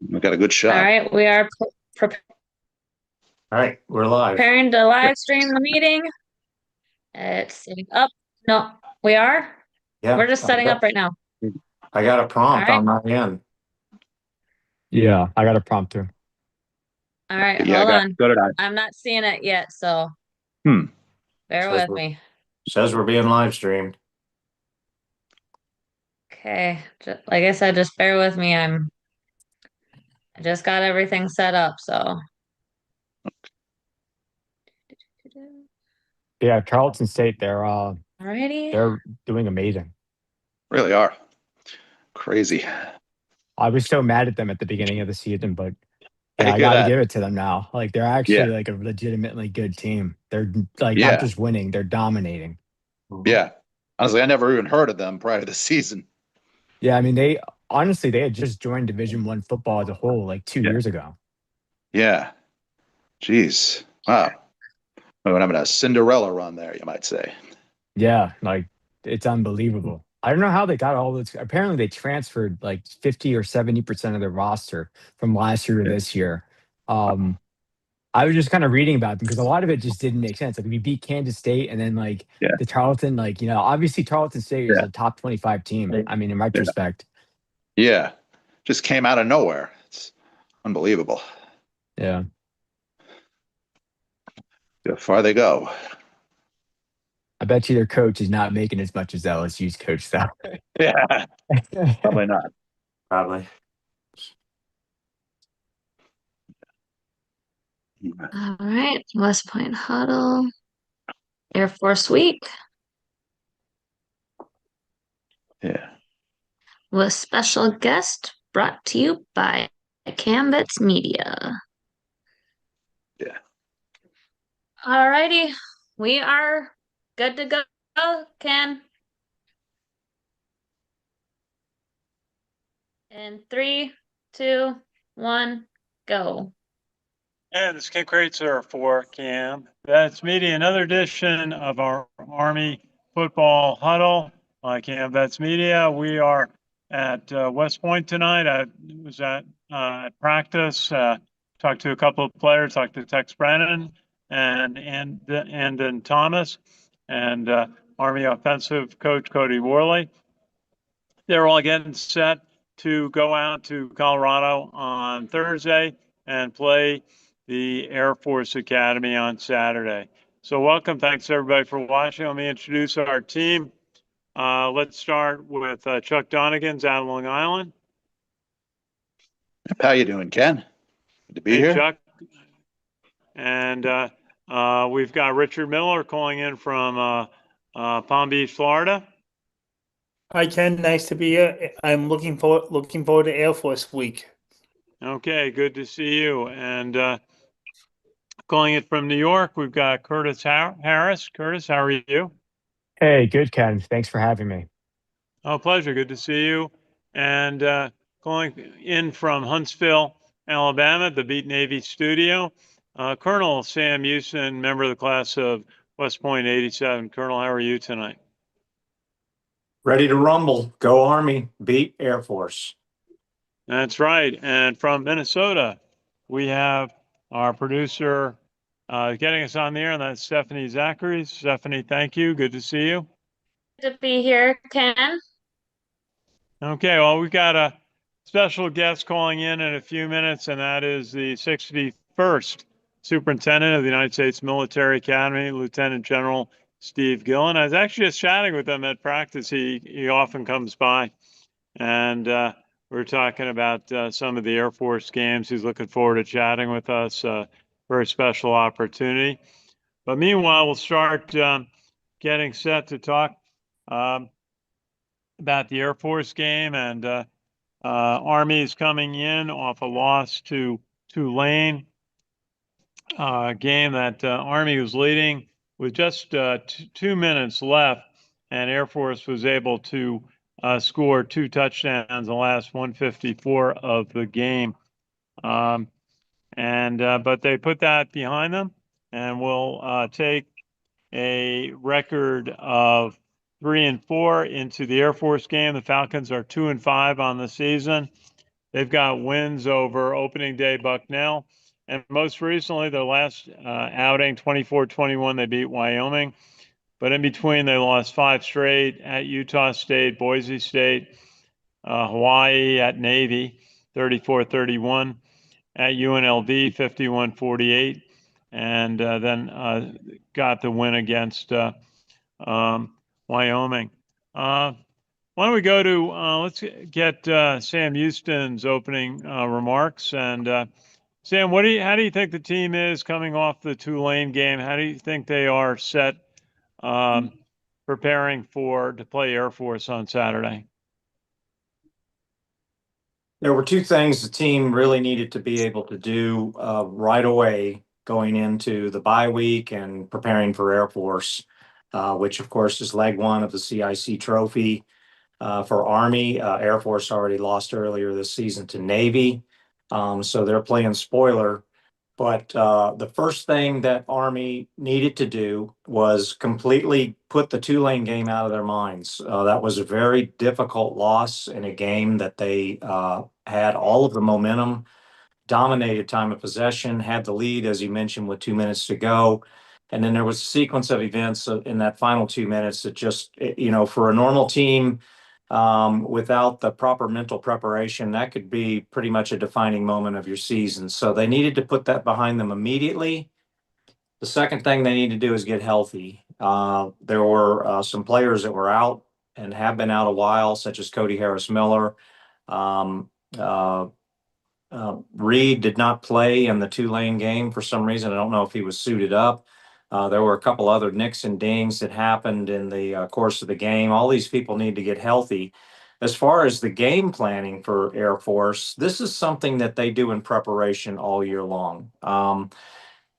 We got a good All shot. right, we are All right, we're live. preparing to live stream the meeting. It's setting up. No, we are? Yeah, We're just setting up right now. I got a All prompt right. on my end. Yeah, I got a prompter. All right, Yeah, I hold got on. so did I. I'm not seeing it yet, so Hmm. bear Says with we're, me. says we're being live streamed. Okay, like I said, just bear with me. I just got everything set up, so. Yeah, Charleston State, Alrighty. they're doing amazing. Really are. Crazy. I was so mad at them at the beginning of the season, but I yeah, I hear got to that. give it to them now. Like they're Yeah. actually like a legitimately good team. They're like not Yeah. just winning, they're dominating. Yeah. Honestly, I never even heard of them prior to the season. Yeah, I mean they honestly they had just joined Division One football as a whole like 2 years ago. Yeah. Jeez. Wow. We're having a Cinderella run there, you might say. Yeah, like it's unbelievable. I don't know how they got all this. Apparently, they transferred like 50 or 70% of their roster from last year to Yeah. this year. Um, I was just kind of reading about them because a lot of it just didn't make sense. Like we beat Kansas State and then like Yeah. the Tarleton, like, obviously Tarleton State is Yeah. a top 25 team. I mean, in Yeah. retrospect. Yeah. Just came out of nowhere. It's unbelievable. Yeah. How far they go. I bet you their coach is not making as much as LSU's coach though. Yeah. Probably not. Probably. All right, West Point Huddle, Air Force Week Yeah. with special guest brought to you by CaMMVetsMedia. Yeah. All righty, we are good to go, Ken. In 3, 2, 1, go. And this is Ken Kraetzer for CaMMVetsMedia, another edition of our Army football huddle by CaMMVetsMedia. We are at West Point tonight. I was at practice, talked to a couple of players, talked to Tex Brennan and then Thomas and Army offensive coach Cody Worley. They're all getting set to go out to Colorado on Thursday and play the Air Force Academy on Saturday. So welcome. Thanks everybody for watching. Let me introduce our team. Let's start with Chuck Donegan's out of Long Island. How you doing, Ken? Good to be Hey, here. Chuck. And we've got Richard Miller calling in from Palm Beach, Florida. Hi Ken, nice to be here. I'm looking forward to Air Force Week. Okay, good to see you. And calling it from New York, we've got Curtis Harris. Curtis, how are you? Hey, good, Ken. Thanks for having me. Oh, pleasure. Good to see you. And calling in from Huntsville, Alabama, the Beat Navy studio, Colonel Sam Houston, member of the class of West Point 87. Colonel, how are you tonight? Ready to rumble. Go Army. Beat Air Force. That's right. And from Minnesota, we have our producer getting us on the air, and that's Stephanie Sakry. Stephanie, thank you. Good to see you. Good to be here, Ken. Okay, well, we've got a special guest calling in a few minutes, and that is the 61st Superintendent of the United States Military Academy, Lieutenant General Steve Gilland. I was actually just chatting with him at practice. He often comes by, and we're talking about some of the Air Force games. He's looking forward to chatting with us. Very special opportunity. But meanwhile, we'll start getting set to talk about the Air Force game, and Army is coming in off a loss to Tulane, game that Army was leading with just 2 minutes left, and Air Force was able to score 2 touchdowns in the last 154 of the game. But they put that behind them, and will take a record of 3-4 into the Air Force game. The Falcons are 2-5 on the season. They've got wins over opening day Bucknell. And most recently, their last outing, 24-21, they beat Wyoming. But in between, they lost 5 straight at Utah State, Boise State, Hawaii, at Navy, 34-31, at UNLV, 51-48, and then got the win against Wyoming. Why don't we go to, let's get Sam Houston's opening remarks. And Sam, how do you think the team is coming off the Tulane game? How do you think they are set preparing to play Air Force on Saturday? There were two things the team really needed to be able to do right away going into the bye week and preparing for Air Force, which of course is leg one of the CIC trophy. For Army, Air Force already lost earlier this season to Navy, so they're playing spoiler. But the first thing that Army needed to do was completely put the Tulane game out of their minds. That was a very difficult loss in a game that they had all of the momentum, dominated time of possession, had the lead, as you mentioned, with 2 minutes to go. And then there was a sequence of events in that final 2 minutes that just, for a normal team, without the proper mental preparation, that could be pretty much a defining moment of your season. So they needed to put that behind them immediately. The second thing they need to do is get healthy. There were some players that were out and have been out a while, such as Cody Harris-Miller. Reed did not play in the Tulane game for some reason. I don't know if he was suited up. There were a couple other nicks and dings that happened in the course of the game. All these people need to get healthy. As far as the game planning for Air Force, this is something that they do in preparation all year long.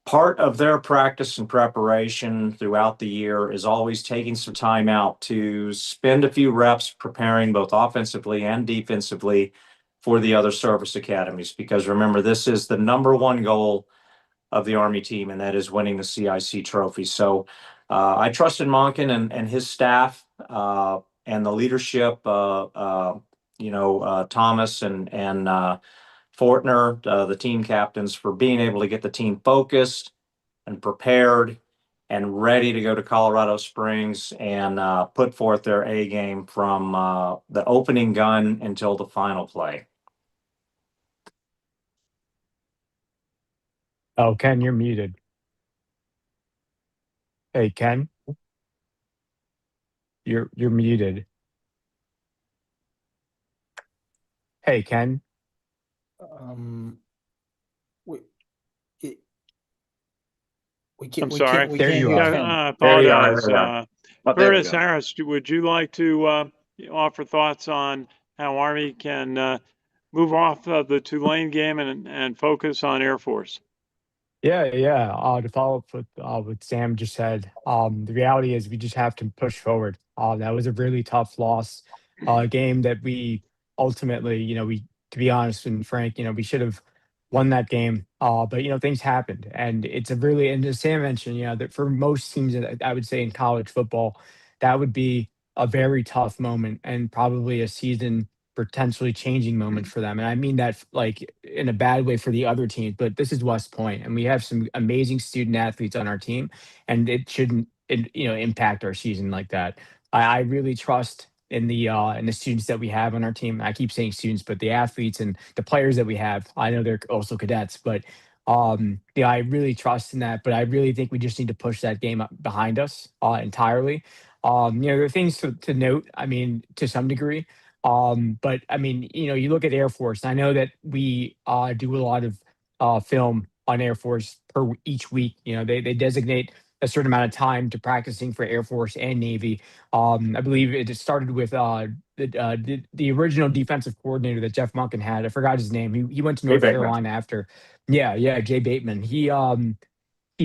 Part of their practice and preparation throughout the year is always taking some time out to spend a few reps preparing both offensively and defensively for the other service academies. Because remember, this is the number one goal of the Army team, and that is winning the CIC trophy. So I trust in Monken and his staff and the leadership, Thomas and Fortner, the team captains, for being able to get the team focused and prepared and ready to go to Colorado Springs and put forth their A game from the opening gun until the final play. Oh, Ken, you're muted. Hey, Ken, you're muted. Hey, Ken. We I'm sorry. We There can't you hear are. Ken. Apologize. Oh, there we Curtis go. Harris, would you like to offer thoughts on how Army can move off of the Tulane game and focus on Air Force? Yeah. To follow up with what Sam just said, the reality is we just have to push forward. That was a really tough loss, game that we ultimately, to be honest and frank, we should have won that game. But things happened, and it's a really, and as Sam mentioned, that for most teams, I would say in college football, that would be a very tough moment and probably a season potentially changing moment for them. And I mean that like in a bad way for the other teams, but this is West Point, and we have some amazing student athletes on our team, and it shouldn't impact our season like that. I really trust in the students that we have on our team. I keep saying students, but the athletes and the players that we have. I know they're also cadets, but I really trust in that. But I really think we just need to push that game up behind us entirely. There are things to note. I mean, to some degree. But I mean, you look at Air Force. I know that we do a lot of film on Air Force per each week. They designate a certain amount of time to practicing for Air Force and Navy. I believe it started with the original defensive coordinator that Jeff Monken had. I forgot his name. He went to North Carolina after. Yeah, Jay Bateman. He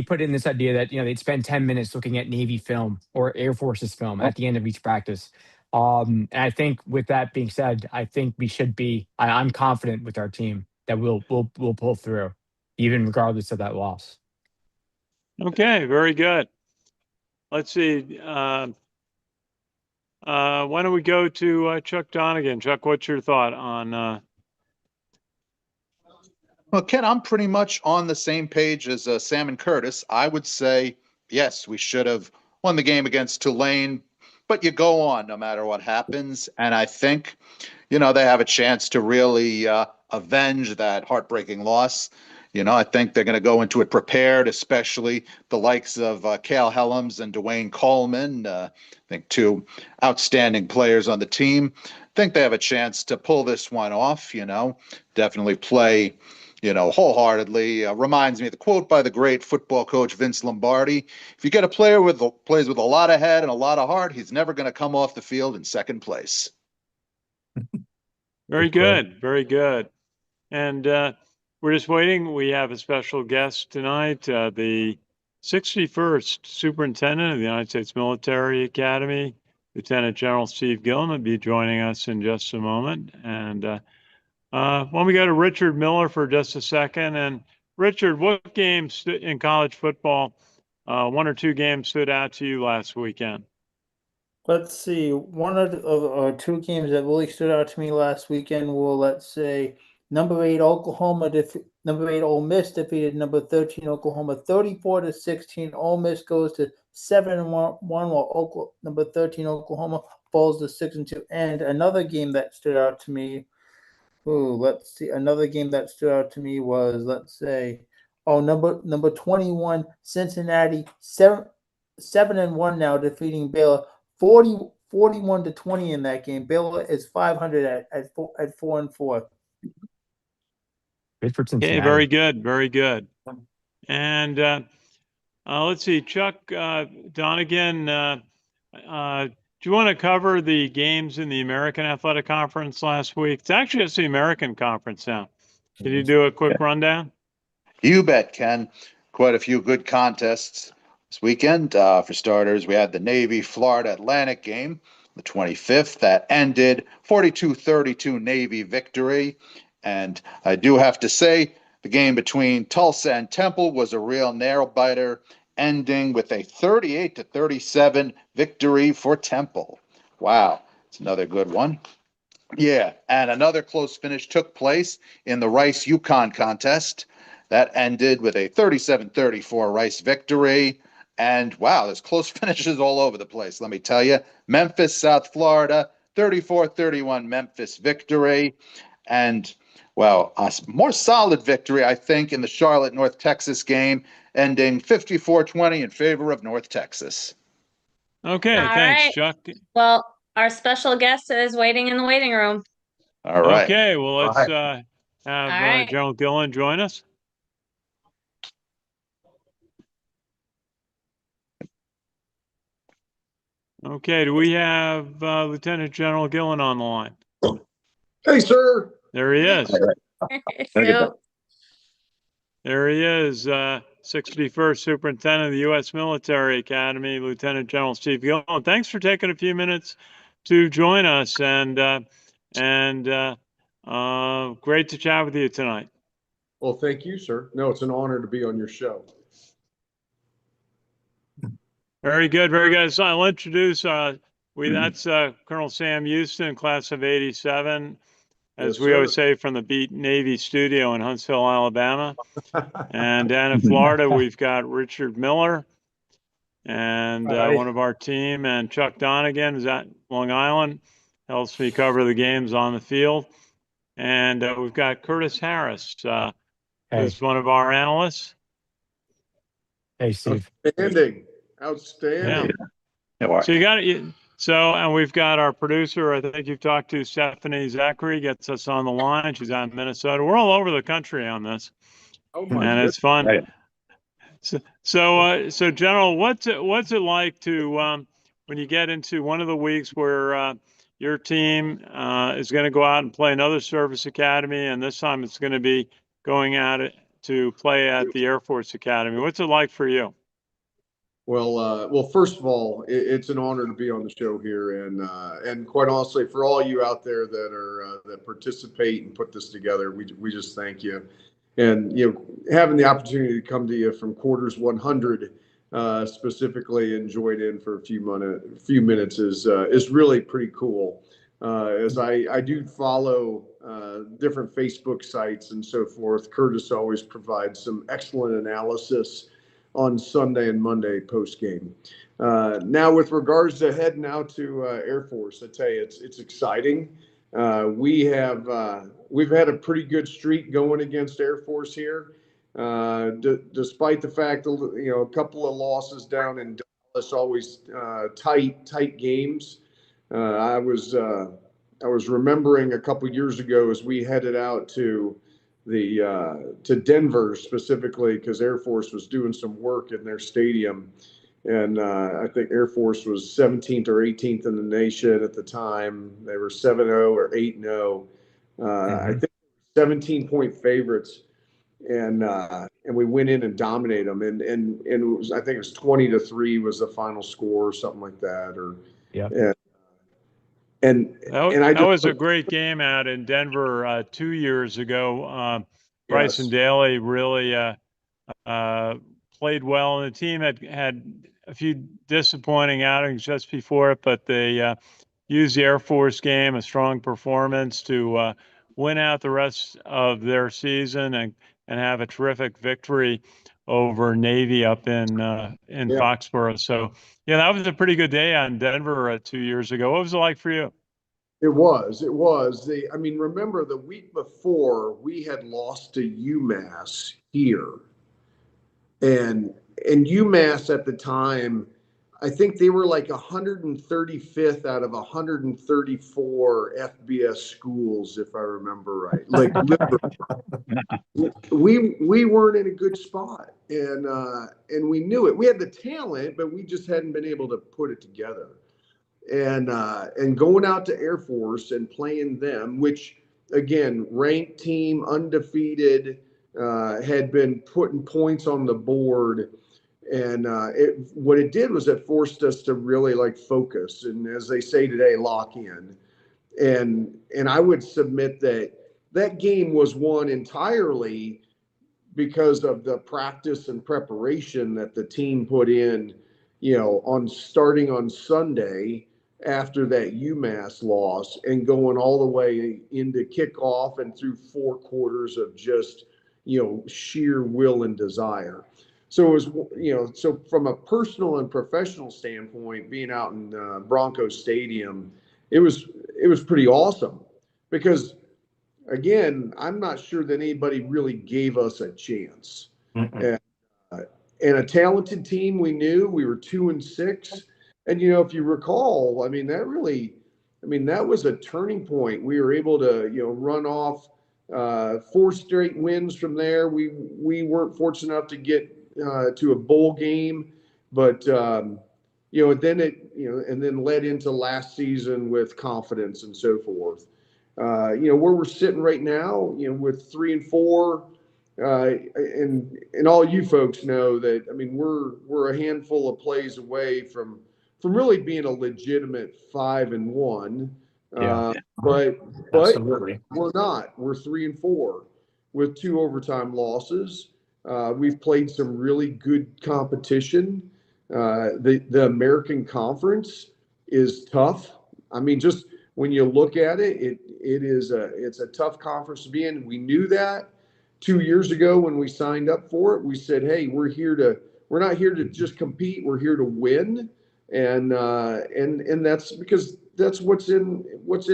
put in this idea that they'd spend 10 minutes looking at Navy film or Air Force's film at the end of each practice. And I think with that being said, I think we should be. I'm confident with our team that we'll pull through, even regardless of that loss. Okay, very good. Let's see. Why don't we go to Chuck Donegan? Chuck, what's your thought on Well, Ken, I'm pretty much on the same page as Sam and Curtis. I would say, yes, we should have won the game against Tulane, but you go on no matter what happens. And I think, they have a chance to really avenge that heartbreaking loss. I think they're going to go into it prepared, especially the likes of Cale Helms and Dwayne Coleman. I think two outstanding players on the team. I think they have a chance to pull this one off, definitely play, wholeheartedly. Reminds me of the quote by the great football coach Vince Lombardi. If you get a player plays with a lot of head and a lot of heart, he's never going to come off the field in second place. Very good. Very good. And we're just waiting. We have a special guest tonight, the 61st Superintendent of the United States Military Academy, Lieutenant General Steve Gilland, will be joining us in just a moment. And why don't we go to Richard Miller for just a second? And Richard, what games in college football, one or two games stood out to you last weekend? Let's see. One of two games that really stood out to me last weekend were, let's say, number 8 number 8 Ole Miss defeated number 13 Oklahoma 34-16. Ole Miss goes to 7-1, while number 13 Oklahoma falls to 6-2. And another game that stood out to me. Let's see. Another game that stood out to me was, let's say, number 21 Cincinnati 7-1 now, defeating Baylor 41-20 in that game. Baylor is 500 at 4-4. Good for Cincinnati. Okay, very good, very good. And let's see, Chuck Donegan, do you want to cover the games in the American Athletic Conference last week? It's actually just the American Conference now. Can you do a quick rundown? You bet, Ken. Quite a few good contests this weekend. For starters, we had the Navy-Florida Atlantic game, the 25th, that ended 42-32 Navy victory. And I do have to say, the game between Tulsa and Temple was a real nail-biter, ending with a 38-37 victory for Temple. Wow, it's another good one. Yeah, and another close finish took place in the Rice-UConn contest. That ended with a 37-34 Rice victory. And wow, there's close finishes all over the place, let me tell you. Memphis, South Florida, 34-31 Memphis victory. And, well, a more solid victory, I think, in the Charlotte, North Texas game, ending 54-20 in favor of North Texas. Okay, All thanks, right. Chuck. Well, our special guest is waiting in the waiting room. All right. Okay, well, let's have right. General Gilland join us. Okay, do we have Lieutenant General Gilland on the line? Hey, sir. There he is. So, There he is, 61st Superintendent of the U.S. Military Academy, Lieutenant General Steve Gilland. Thanks for taking a few minutes to join us, and great to chat with you tonight. Well, thank you, sir. No, it's an honor to be on your show. Very good, very good. So I'll introduce, that's Colonel Sam Houston, class of 87, as Yes, we always sir. say, from the Beat Navy studio in Huntsville, Alabama. And down in Florida, we've got Richard Miller and Hi. one of our team, and Chuck Donegan is at Long Island, helps me cover the games on the field. And we've got Curtis Harris, who's one of our analysts. Hey, Steve. Outstanding. Yeah. So you got it. So, and we've got our producer, I think you've talked to, Stephanie Sakry, gets us on the line. She's out in Minnesota. We're all over the country on this. Oh my And it's fun. Right. So General, what's it like to, when you get into one of the weeks where your team is going to go out and play another service academy, and this time it's going to be going out to play at the Air Force Academy. What's it like for you? Well, first of all, it's an honor to be on the show here, and quite honestly, for all you out there that participate and put this together, we just thank you. And having the opportunity to come to you from quarters 100 specifically and join in for a few minutes is really pretty cool. as I do follow different Facebook sites and so forth. Curtis always provides some excellent analysis on Sunday and Monday post game. Now, with regards to heading out to Air Force, I tell you, it's exciting. We've had a pretty good streak going against Air Force here, despite the fact that a couple of losses down in Dallas, always tight games. I was remembering a couple years ago as we headed out to Denver specifically because Air Force was doing some work in their stadium. And I think Air Force was 17th or 18th in the nation at the time. They were 7-0 or 8-0. I think 17-point favorites, and we went in and dominated them. And it was, I think it was 20-3 was the final score or something like that. Or yeah. That was a great game out in Denver 2 years ago. Bryson Daly really played well, and the team had a few disappointing outings just before it, but they used the Air Force game, a strong performance, to win out the rest of their season and have a terrific victory over Navy up in Foxborough. So, yeah, that was a pretty good day on Denver 2 years ago. What was it like for you? It was. Remember the week before we had lost to UMass here. And UMass at the time, I think they were like 135th out of 134 FBS schools, if I remember right. Like we weren't in a good spot, and we knew it. We had the talent, but we just hadn't been able to put it together. And going out to Air Force and playing them, which again, ranked team, undefeated, had been putting points on the board. And what it did was it forced us to really focus. And as they say today, lock in. And I would submit that game was won entirely because of the practice and preparation that the team put in, on starting on Sunday after that UMass loss and going all the way into kickoff and through 4 quarters of just, sheer will and desire. So it was, so from a personal and professional standpoint, being out in Bronco Stadium, it was pretty awesome because, again, I'm not sure that anybody really gave us a chance. And a talented team, we knew we were 2-6. And, if you recall, that was a turning point. We were able to, run off 4 straight wins from there. We weren't fortunate enough to get to a bowl game, but then and then led into last season with confidence and so forth. Where we're sitting right now, with 3-4, and all you folks know that we're a handful of plays away from really being a legitimate 5-1. But Absolutely. we're not. We're 3-4 with 2 overtime losses. We've played some really good competition. The American Conference is tough. Just when you look at it, it's a tough conference to be in. We knew that 2 years ago when we signed up for it. We said, "Hey, we're not here to just compete. We're here to win." And that's because that's what's in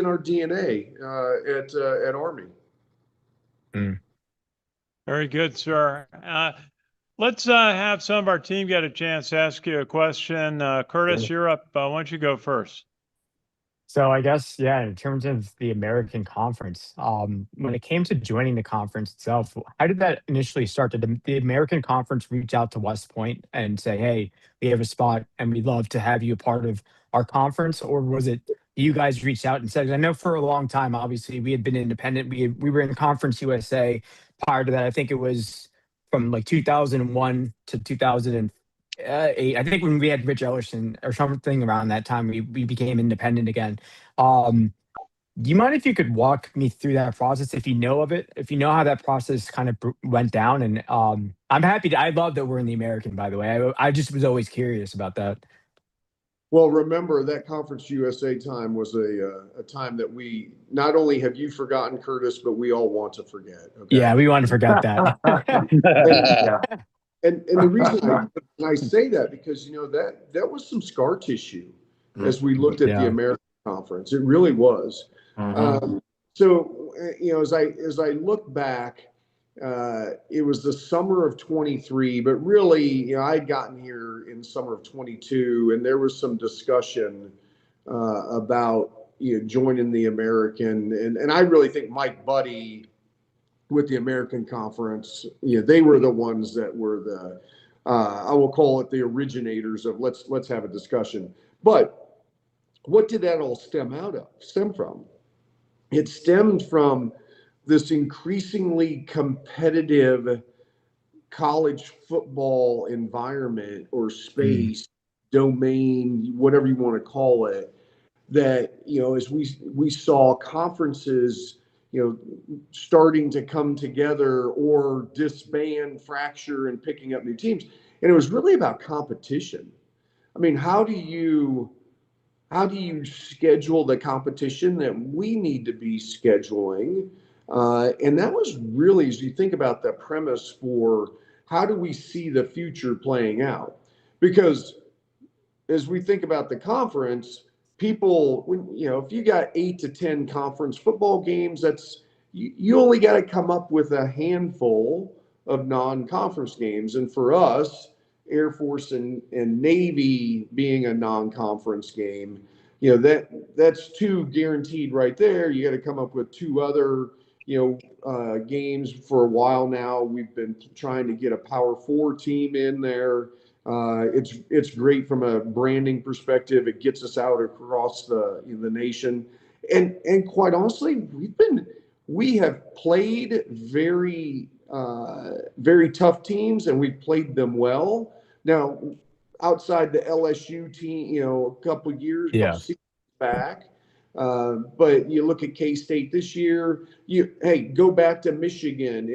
our DNA at Army. Very good, sir. Let's have some of our team get a chance to ask you a question. Curtis, you're up. Why don't you go first? So I guess, in terms of the American Conference, when it came to joining the conference itself, how did that initially start? Did the American Conference reach out to West Point and say, "Hey, we have a spot and we'd love to have you a part of our conference"? Or was it you guys reached out and said, I know for a long time, obviously, we had been independent. We were in Conference USA. Prior to that, I think it was from 2001 to 2008. I think when we had Rich Ellerson or something around that time, we became independent again. Do you mind if you could walk me through that process, if you know of it, if you know how that process kind of went down? And I'm happy I love that we're in the American, by the way. I just was always curious about that. Well, remember that Conference USA time was a time that we not only have you forgotten, Curtis, but we all want to forget. Okay. Yeah, we want to forget that. Yeah. And the reason I say that because that was some scar tissue as we looked at the Yeah. American Conference. It really was. So as I look back, it was the summer of 23, but really, I'd gotten here in summer of 22, and there was some discussion about joining the American, and I really think Mike Buddy with the American Conference, they were the ones that were the I will call it the originators of let's have a discussion. But what did that all stem from? It stemmed from this increasingly competitive college football environment or space, domain, whatever you want to call it, that, as we saw conferences, starting to come together or disband, fracture, and picking up new teams. And it was really about competition. I mean, how do you schedule the competition that we need to be scheduling? And that was really, as you think about the premise for how do we see the future playing out? Because as we think about the conference, people, if you got 8 to 10 conference football games, that's you only got to come up with a handful of non-conference games. And for us, Air Force and Navy being a non-conference game, that's 2 guaranteed right there. You got to come up with 2 other games. For a while now, we've been trying to get a Power 4 team in there. It's great from a branding perspective. It gets us out across the nation, and quite honestly, we have played very very tough teams, and we've played them well. Now, outside the LSU team, a couple years, couple seasons back. But you look at K-State this year. Go back to Michigan.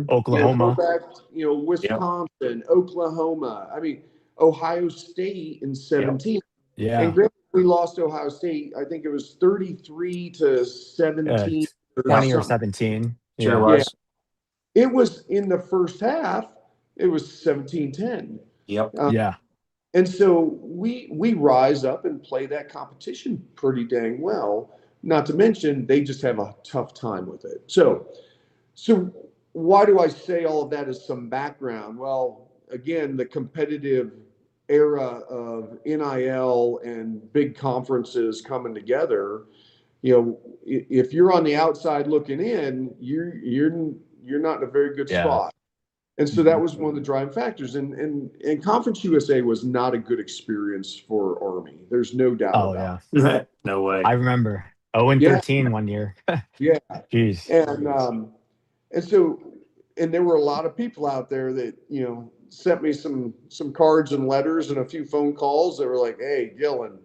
Oklahoma. Go back, Wisconsin, Oklahoma. I mean, Ohio State in 17. Yeah. And granted, we lost Ohio State. I think it was 33 to 17. 20 or 17. Sure was. It was in the first half. It was 17-10. Yep. And so we rise up and play that competition pretty dang well. Not to mention they just have a tough time with it. So why do I say all of that as some background? Well, again, the competitive era of NIL and big conferences coming together. If you're on the outside looking in, you're not in a very good spot. And so that was one of the driving factors. And Conference USA was not a good experience for Army. There's no doubt about it. No way. I remember 0-13 one year. Yeah. Jeez. And so there were a lot of people out there that, sent me some cards and letters and a few phone calls that were like, "Hey, Gilland,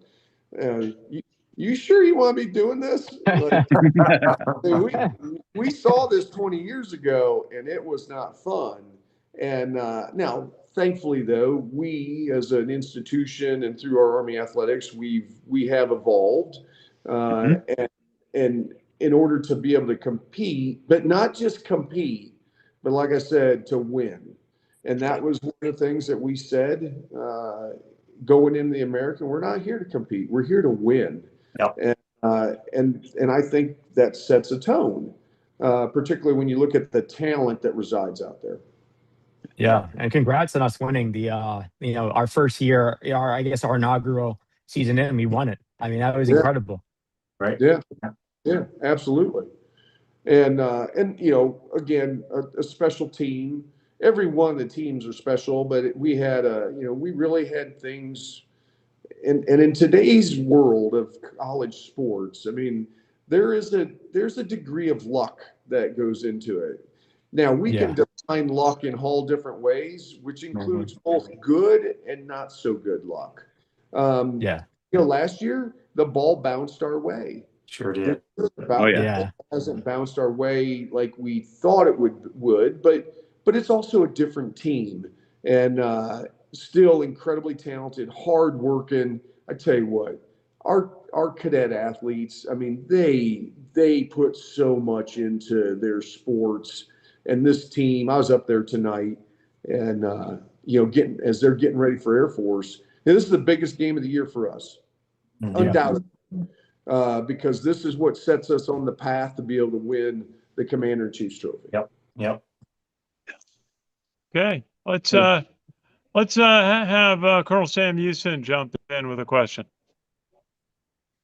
you sure you want to be doing this?" Like, we saw this 20 years ago, and it was not fun. And now, thankfully, though, we as an institution and through our Army athletics, we have evolved, and in order to be able to compete, but not just compete, but like I said, to win. And that was one of the things that we said going into the American. We're not here to compete. We're here to win. Yep. And I think that sets a tone, particularly when you look at the talent that resides out there. Yeah, and congrats on us winning the our first year, our inaugural season in, and we won it. I mean, that was incredible. Right. Yeah, absolutely. And again, a special team. Every one of the teams are special, but we had we really had things. And in today's world of college sports, I mean, there's a degree of luck that goes into it. Now, we can define luck in all different ways, which includes both good and not so good luck. Last year, the ball bounced our way. Sure did. It hasn't bounced our way like we thought it would, but it's also a different team. And still incredibly talented, hardworking. I tell you what, our cadet athletes, I mean, they put so much into their sports. And this team, I was up there tonight, and as they're getting ready for Air Force. Now, this is the biggest game of the year for us, undoubtedly, because this is what sets us on the path to be able to win the Commander-in-Chief's trophy. Yep. Okay, let's have Colonel Sam Houston jump in with a question.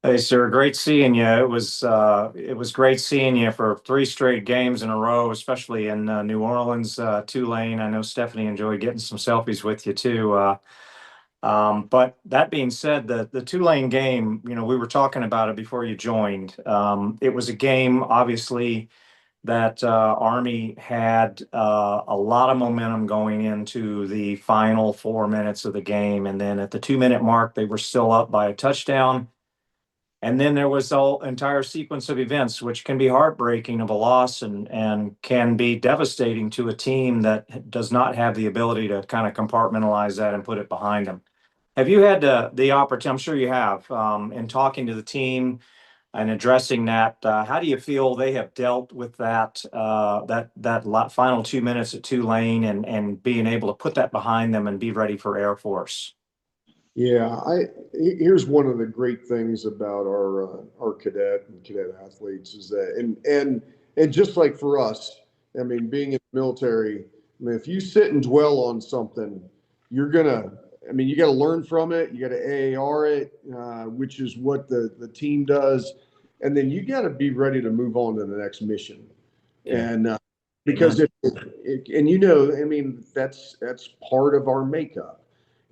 Hey, sir, great seeing you. It was great seeing you for 3 straight games in a row, especially in New Orleans, Tulane. I know Stephanie enjoyed getting some selfies with you too. But that being said, the Tulane game, we were talking about it before you joined. It was a game, obviously, that Army had a lot of momentum going into the final 4 minutes of the game. And then at the 2-minute mark, they were still up by a touchdown. And then there was the entire sequence of events, which can be heartbreaking of a loss and can be devastating to a team that does not have the ability to kind of compartmentalize that and put it behind them. Have you had the opportunity, I'm sure you have, in talking to the team and addressing that, how do you feel they have dealt with that final 2 minutes at Tulane and being able to put that behind them and be ready for Air Force? Yeah, here's one of the great things about our cadet and cadet athletes is that, and just like for us, I mean, being in the military, I mean, if you sit and dwell on something, you got to learn from it. You got to AAR it, which is what the team does, and then you got to be ready to move on to the next mission. And because I mean, that's part of our makeup.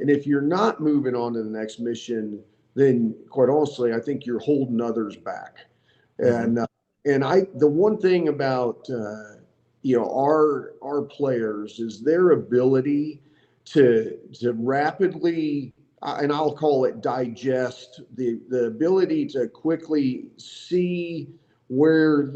And if you're not moving on to the next mission, then quite honestly, I think you're holding others back. And the one thing about our players is their ability to rapidly, and I'll call it digest, the ability to quickly see where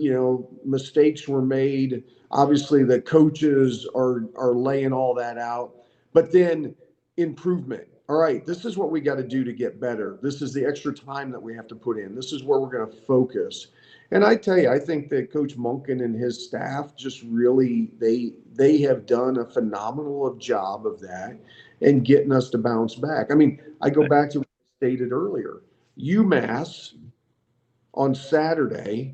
mistakes were made. Obviously, the coaches are laying all that out, but then improvement. All right, this is what we got to do to get better. This is the extra time that we have to put in. This is where we're going to focus. And I tell you, I think that Coach Monken and his staff just really, they have done a phenomenal job of that and getting us to bounce back. I mean, I go back to what I stated earlier. UMass on Saturday,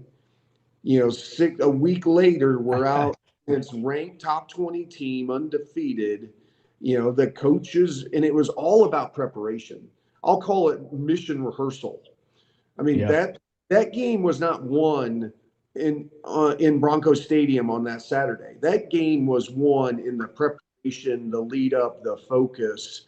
a week later, we're out against ranked top 20 team, undefeated. The coaches, and it was all about preparation. I'll call it mission rehearsal. I mean, that game was not won in Bronco Stadium on that Saturday. That game was won in the preparation, the lead up, the focus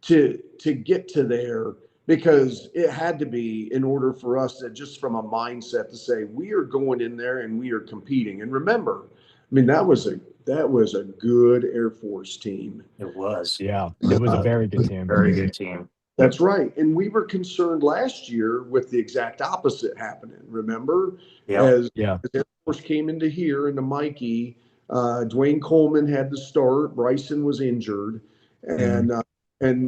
to get to there, because it had to be in order for us to, just from a mindset, to say we are going in there and we are competing. And remember, I mean, that was a good Air Force team. It was. Yeah, it was a very good team. Very good team. That's right. And we were concerned last year with the exact opposite happening. Remember? As Air Force came into here, into Mikey, Dwayne Coleman had to start. Bryson was injured. And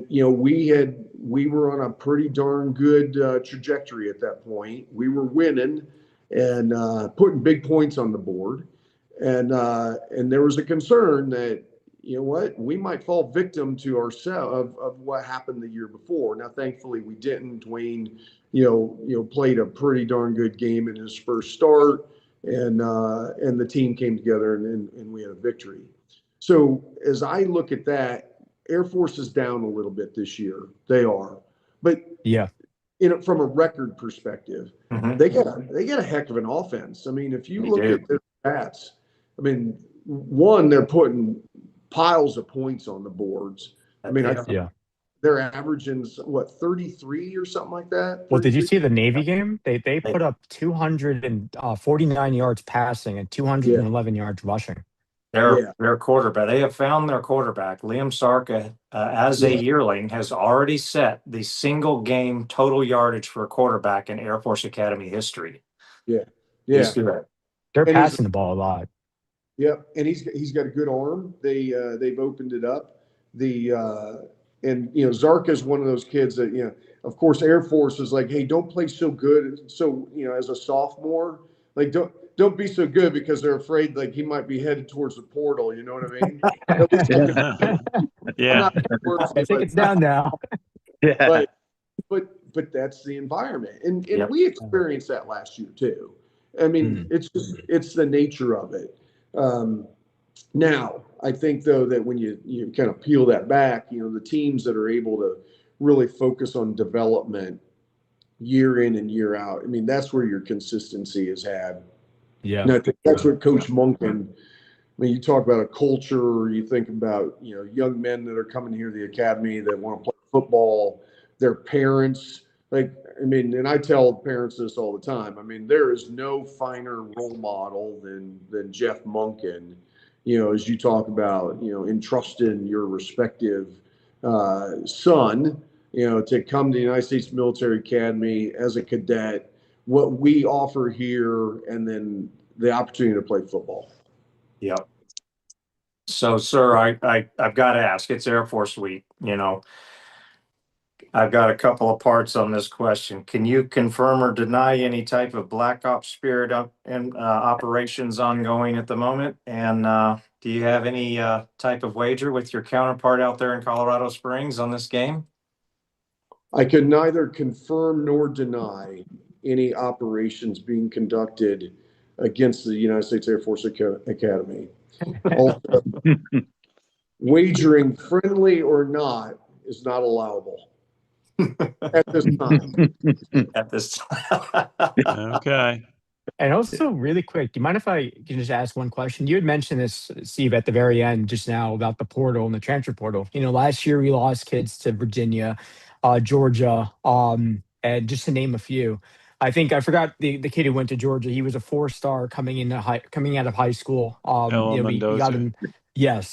we were on a pretty darn good trajectory at that point. We were winning and putting big points on the board. And there was a concern that, we might fall victim to ourselves of what happened the year before. Now, thankfully, we didn't. Dwayne, played a pretty darn good game in his first start, and the team came together and we had a victory. So as I look at that, Air Force is down a little bit this year. They are, but from a record perspective, they got a heck of an offense. I mean, if you look at their stats, I mean, one, they're putting piles of points on the boards. I mean, they're averaging 33 or something like that. Well, did you see the Navy game? They put up 249 yards passing and 211 yards rushing. Their quarterback. They have found their quarterback. Liam Sarka, as a yearling, has already set the single game total yardage for a quarterback in Air Force Academy history. He's good. They're passing the ball a lot. Yep, and he's got a good arm. They've opened it up. Zarka is one of those kids that, of course, Air Force is like, hey, don't play so good. So, as a sophomore, like, don't be so good because they're afraid like he might be headed towards the portal. You know what I mean? At least I'm not I think it's down now. Yeah. But that's the environment, and Yep. we experienced that last year too. I mean, it's the nature of it. Now, I think though that when you kind of peel that back, the teams that are able to really focus on development year in and year out, I mean, that's where your consistency is had. Yeah. And I think that's what Coach Monken. I mean, you talk about a culture, or you think about, young men that are coming here to the academy that want to play football, their parents. Like, I mean, and I tell parents this all the time. I mean, there is no finer role model than Jeff Monken, as you talk about, entrusting your respective son, to come to the United States Military Academy as a cadet, what we offer here, and then the opportunity to play football. Yep. So, sir, I've got to ask. It's Air Force Week. I've got a couple of parts on this question. Can you confirm or deny any type of Black Ops spirit and operations ongoing at the moment? And do you have any type of wager with your counterpart out there in Colorado Springs on this game? I can neither confirm nor deny any operations being conducted against the United States Air Force Academy. Also, wagering, friendly or not, is not allowable at this time. At this time. Okay. And also, really quick, do you mind if I can just ask one question? You had mentioned this, Steve, at the very end just now about the portal and the transfer portal. Last year we lost kids to Virginia, Georgia, and just to name a few. I think I forgot the kid who went to Georgia. He was a 4-star coming out of high school. We got him. Yes.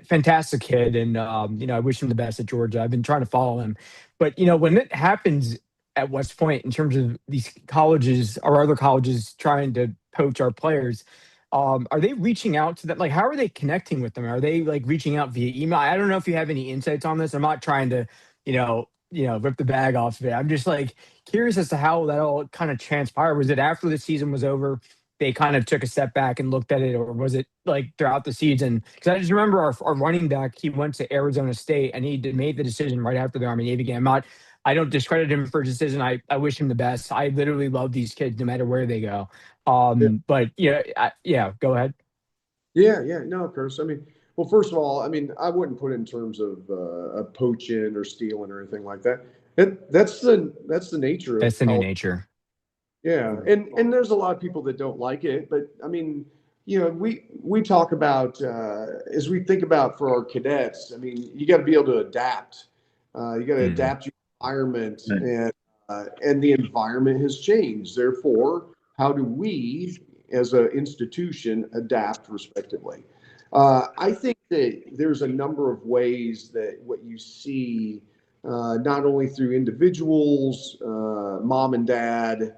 Fantastic kid, and I wish him the best at Georgia. I've been trying to follow him, but when it happens at West Point in terms of these colleges or other colleges trying to poach our players, are they reaching out to them? Like, how are they connecting with them? Are they like reaching out via email? I don't know if you have any insights on this. I'm not trying to, rip the bag off of it. I'm just like curious as to how that all kind of transpired. Was it after the season was over, they kind of took a step back and looked at it, or was it like throughout the season? Because I just remember our running back, he went to Arizona State and he made the decision right after the Army Navy game. I don't discredit him for his decision. I wish him the best. I literally love these kids no matter where they go. But go ahead. Yeah, no, of course. I mean, well, first of all, I mean, I wouldn't put it in terms of poaching or stealing or anything like that. That's the nature of That's the new nature. Yeah, and there's a lot of people that don't like it, but I mean, we talk about as we think about for our cadets. I mean, you got to be able to adapt. You got to adapt your environment, and the environment has changed. Therefore, how do we, as an institution, adapt respectively? I think that there's a number of ways that what you see, not only through individuals, mom and dad,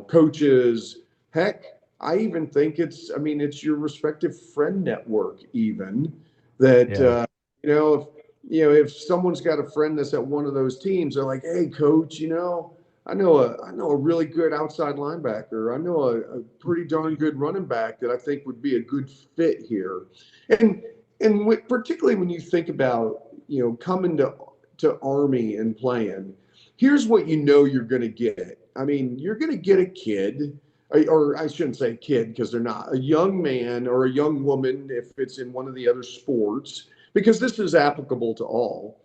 coaches, heck, I even think it's your respective friend network even that, if someone's got a friend that's at one of those teams, they're like, hey coach, I know a really good outside linebacker. I know a pretty darn good running back that I think would be a good fit here. And particularly when you think about, coming to Army and playing, here's what you're going to get. I mean, you're going to get a kid, or I shouldn't say kid because they're not, a young man or a young woman if it's in one of the other sports, because this is applicable to all.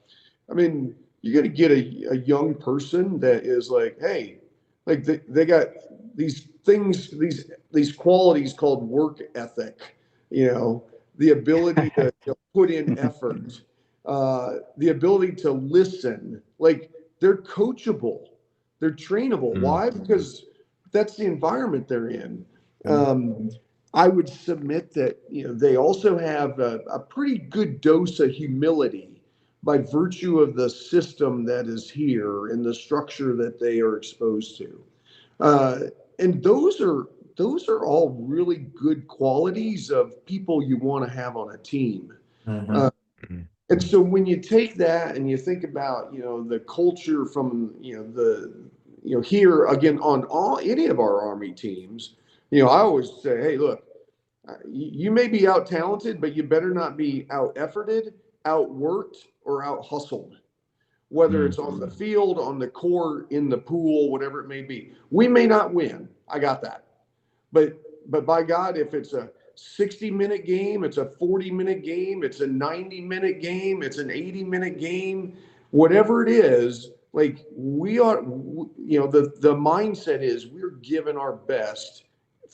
I mean, you're going to get a young person that is like, hey, like they got these things, these qualities called work ethic, the ability to put in effort, the ability to listen. Like, they're coachable, they're trainable. Why? Because that's the environment they're in. I would submit that they also have a pretty good dose of humility by virtue of the system that is here and the structure that they are exposed to. And those are all really good qualities of people you want to have on a team. And so when you take that and you think about, the culture from, here again on any of our Army teams, I always say, hey, look, you may be out talented, but you better not be out efforted, outworked, or out hustled. Whether it's on the field, on the court, in the pool, whatever it may be. We may not win. I got that. But by God, if it's a 60-minute game, it's a 40-minute game, it's a 90-minute game, it's an 80-minute game, whatever it is, like we are, the mindset is we're giving our best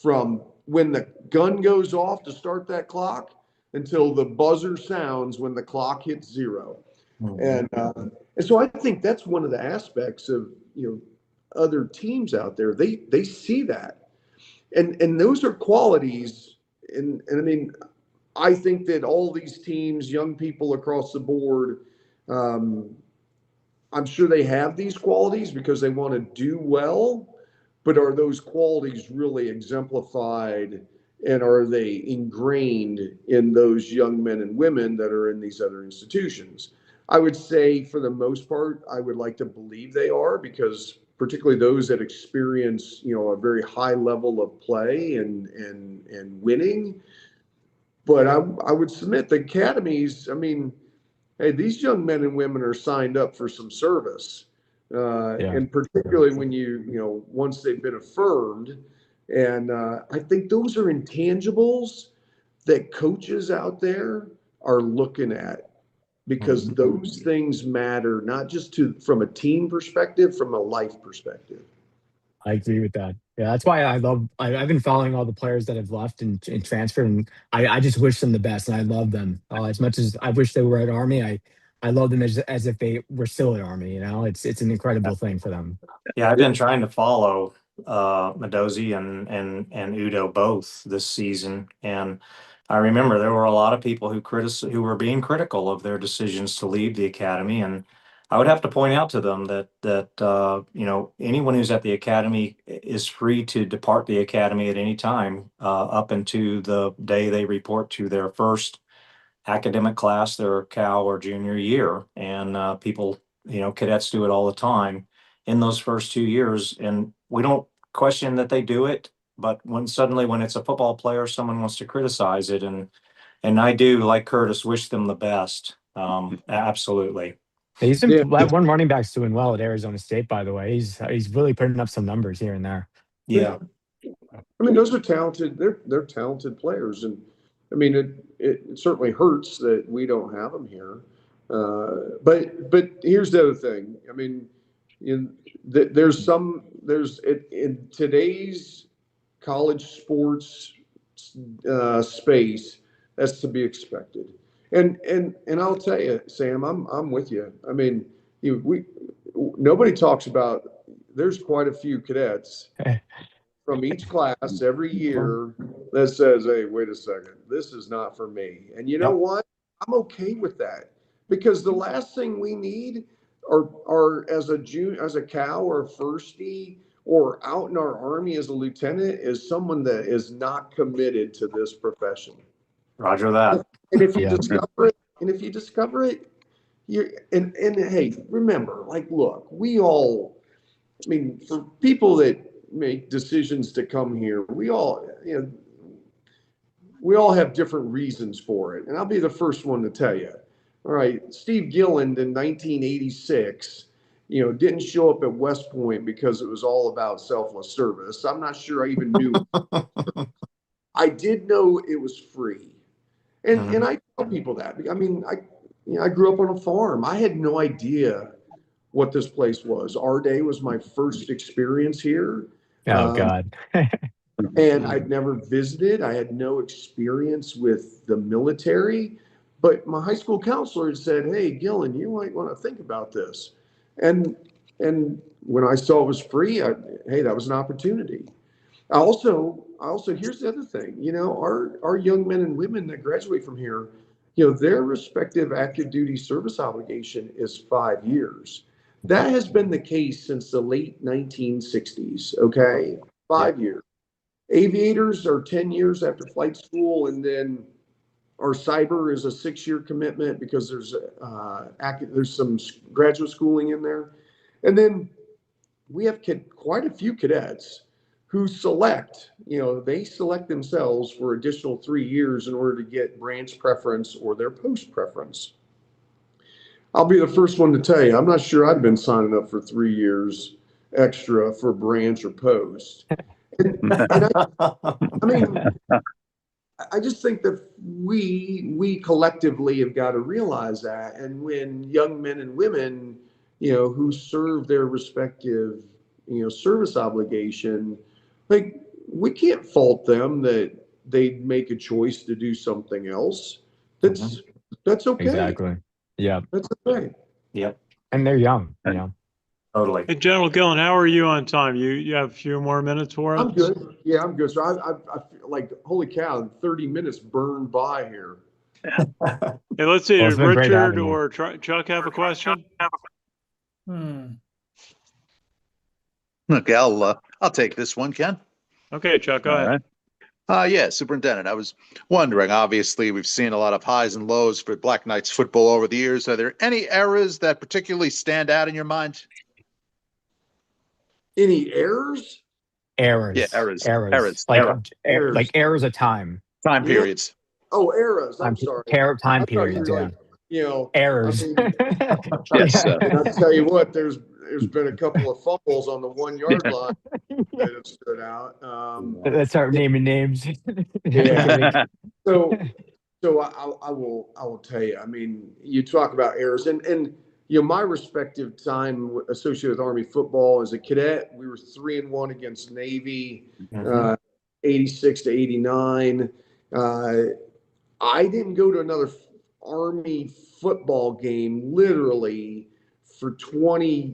from when the gun goes off to start that clock until the buzzer sounds when the clock hits 0. And so I think that's one of the aspects of, other teams out there. They see that. And those are qualities. And I mean, I think that all these teams, young people across the board, I'm sure they have these qualities because they want to do well, but are those qualities really exemplified and are they ingrained in those young men and women that are in these other institutions? I would say for the most part, I would like to believe they are, because particularly those that experience, a very high level of play and winning. But I would submit the academies, I mean, hey, these young men and women are signed up for some service. And particularly when once they've been affirmed. And I think those are intangibles that coaches out there are looking at, because those things matter, not just from a team perspective, from a life perspective. I agree with that. Yeah, that's why I've been following all the players that have left and transferred, and I just wish them the best, and I love them. As much as I wish they were at Army, I love them as if they were still at Army. It's an incredible thing for them. Yeah, I've been trying to follow Mendoza and Udo both this season, and I remember there were a lot of people who were being critical of their decisions to leave the academy, and I would have to point out to them that anyone who's at the academy is free to depart the academy at any time up into the day they report to their first academic class, their Cal or junior year, and people, cadets do it all the time in those first 2 years, and we don't question that they do it. But when it's a football player, someone wants to criticize it, and I do, like Curtis, wish them the best. Absolutely. That one running back's doing well at Arizona State, by the way. He's really putting up some numbers here and there. Yeah. I mean, those are talented. They're talented players, and I mean, it certainly hurts that we don't have them here. But here's the other thing. I mean, in today's college sports space, that's to be expected. And I'll tell you, Sam, I'm with you. I mean, nobody talks about. There's quite a few cadets from each class every year that says, "Hey, wait a second, this is not for me." And you know what? I'm okay with that, because the last thing we need are as a Cal or a firstie or out in our Army as a lieutenant is someone that is not committed to this profession. Roger that. And if you discover it, hey, remember, like, look, I mean, for people that make decisions to come here, we all have different reasons for it. And I'll be the first one to tell you. All right, Steve Gilland in 1986, didn't show up at West Point because it was all about selfless service. I'm not sure I even knew. I did know it was free. And I tell people that. I mean, I grew up on a farm. I had no idea what this place was. Our Day was my first experience here. Oh, God. And I'd never visited. I had no experience with the military. But my high school counselor had said, "Hey, Gilland, you might want to think about this." And when I saw it was free, hey, that was an opportunity. I also, here's the other thing, our young men and women that graduate from here, their respective active duty service obligation is 5 years. That has been the case since the late 1960s. Okay. 5 years. Aviators are 10 years after flight school. And then our cyber is a 6-year commitment because there's some graduate schooling in there. And then we have quite a few cadets who they select themselves for additional 3 years in order to get branch preference or their post preference. I'll be the first one to tell you, I'm not sure I'd been signing up for 3 years extra for branch or post. I just think that we collectively have got to realize that. And when young men and women, who serve their respective, service obligation, like, we can't fault them that they make a choice to do something else. That's okay. Exactly. Yeah. That's okay. Yep. And they're young, Totally. Hey, General Gilland, how are you on time? You have a few more minutes for us? I'm good. Yeah, I'm good. So I feel like, holy cow, 30 minutes burned by here. Hey, let's see. Well, Did it's been great Richard having you. or Chuck have a question? Okay, I'll take this one, Ken. Okay, Chuck, go ahead. Yeah, Superintendent, I was wondering, obviously, we've seen a lot of highs and lows for Black Knights football over the years. Are there any eras that particularly stand out in your mind? Any errors? Errors. Yeah, errors. Like errors of time. Time periods. Oh, eras. I'm sorry. Time I thought you periods, were yeah. like, Errors. I mean, Yes. and I'll tell you what, there's been a couple of fumbles on the 1 yard line that have stood out. Let's start naming names. Yeah. So I will tell you. I mean, you talk about errors, and my respective time associated with Army football as a cadet, we were 3-1 against Navy, 86 to 89. I didn't go to another Army football game literally for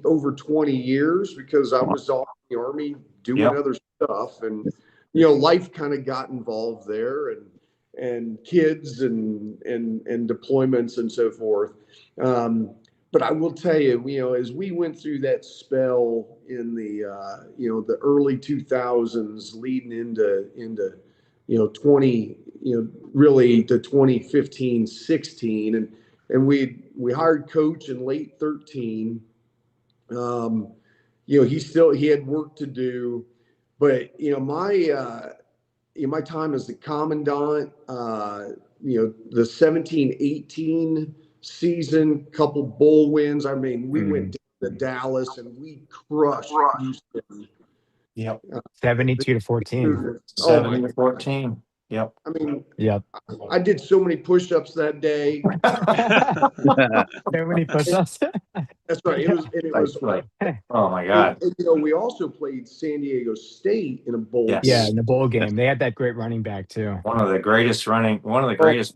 over 20 years because I was off in the Army doing other stuff, and life kind of got involved there, and kids and deployments and so forth. But I will tell you, as we went through that spell in the the early 2000s leading into 20 really to 2015 16, and we hired coach in late 13. He had work to do, but my time as the commandant, the 17-18 season, couple bowl wins. I mean, we went down to Dallas and we crushed Houston. Yep. 72 to 14. 70 to 14. Yep. I mean, Yep. I did so many push-ups that day. So many push-ups. That's right. It was Right. Oh my God. And, we also played San Diego State in a bowl. Yes. Yeah, in the bowl game. They had that great running back too. One of the greatest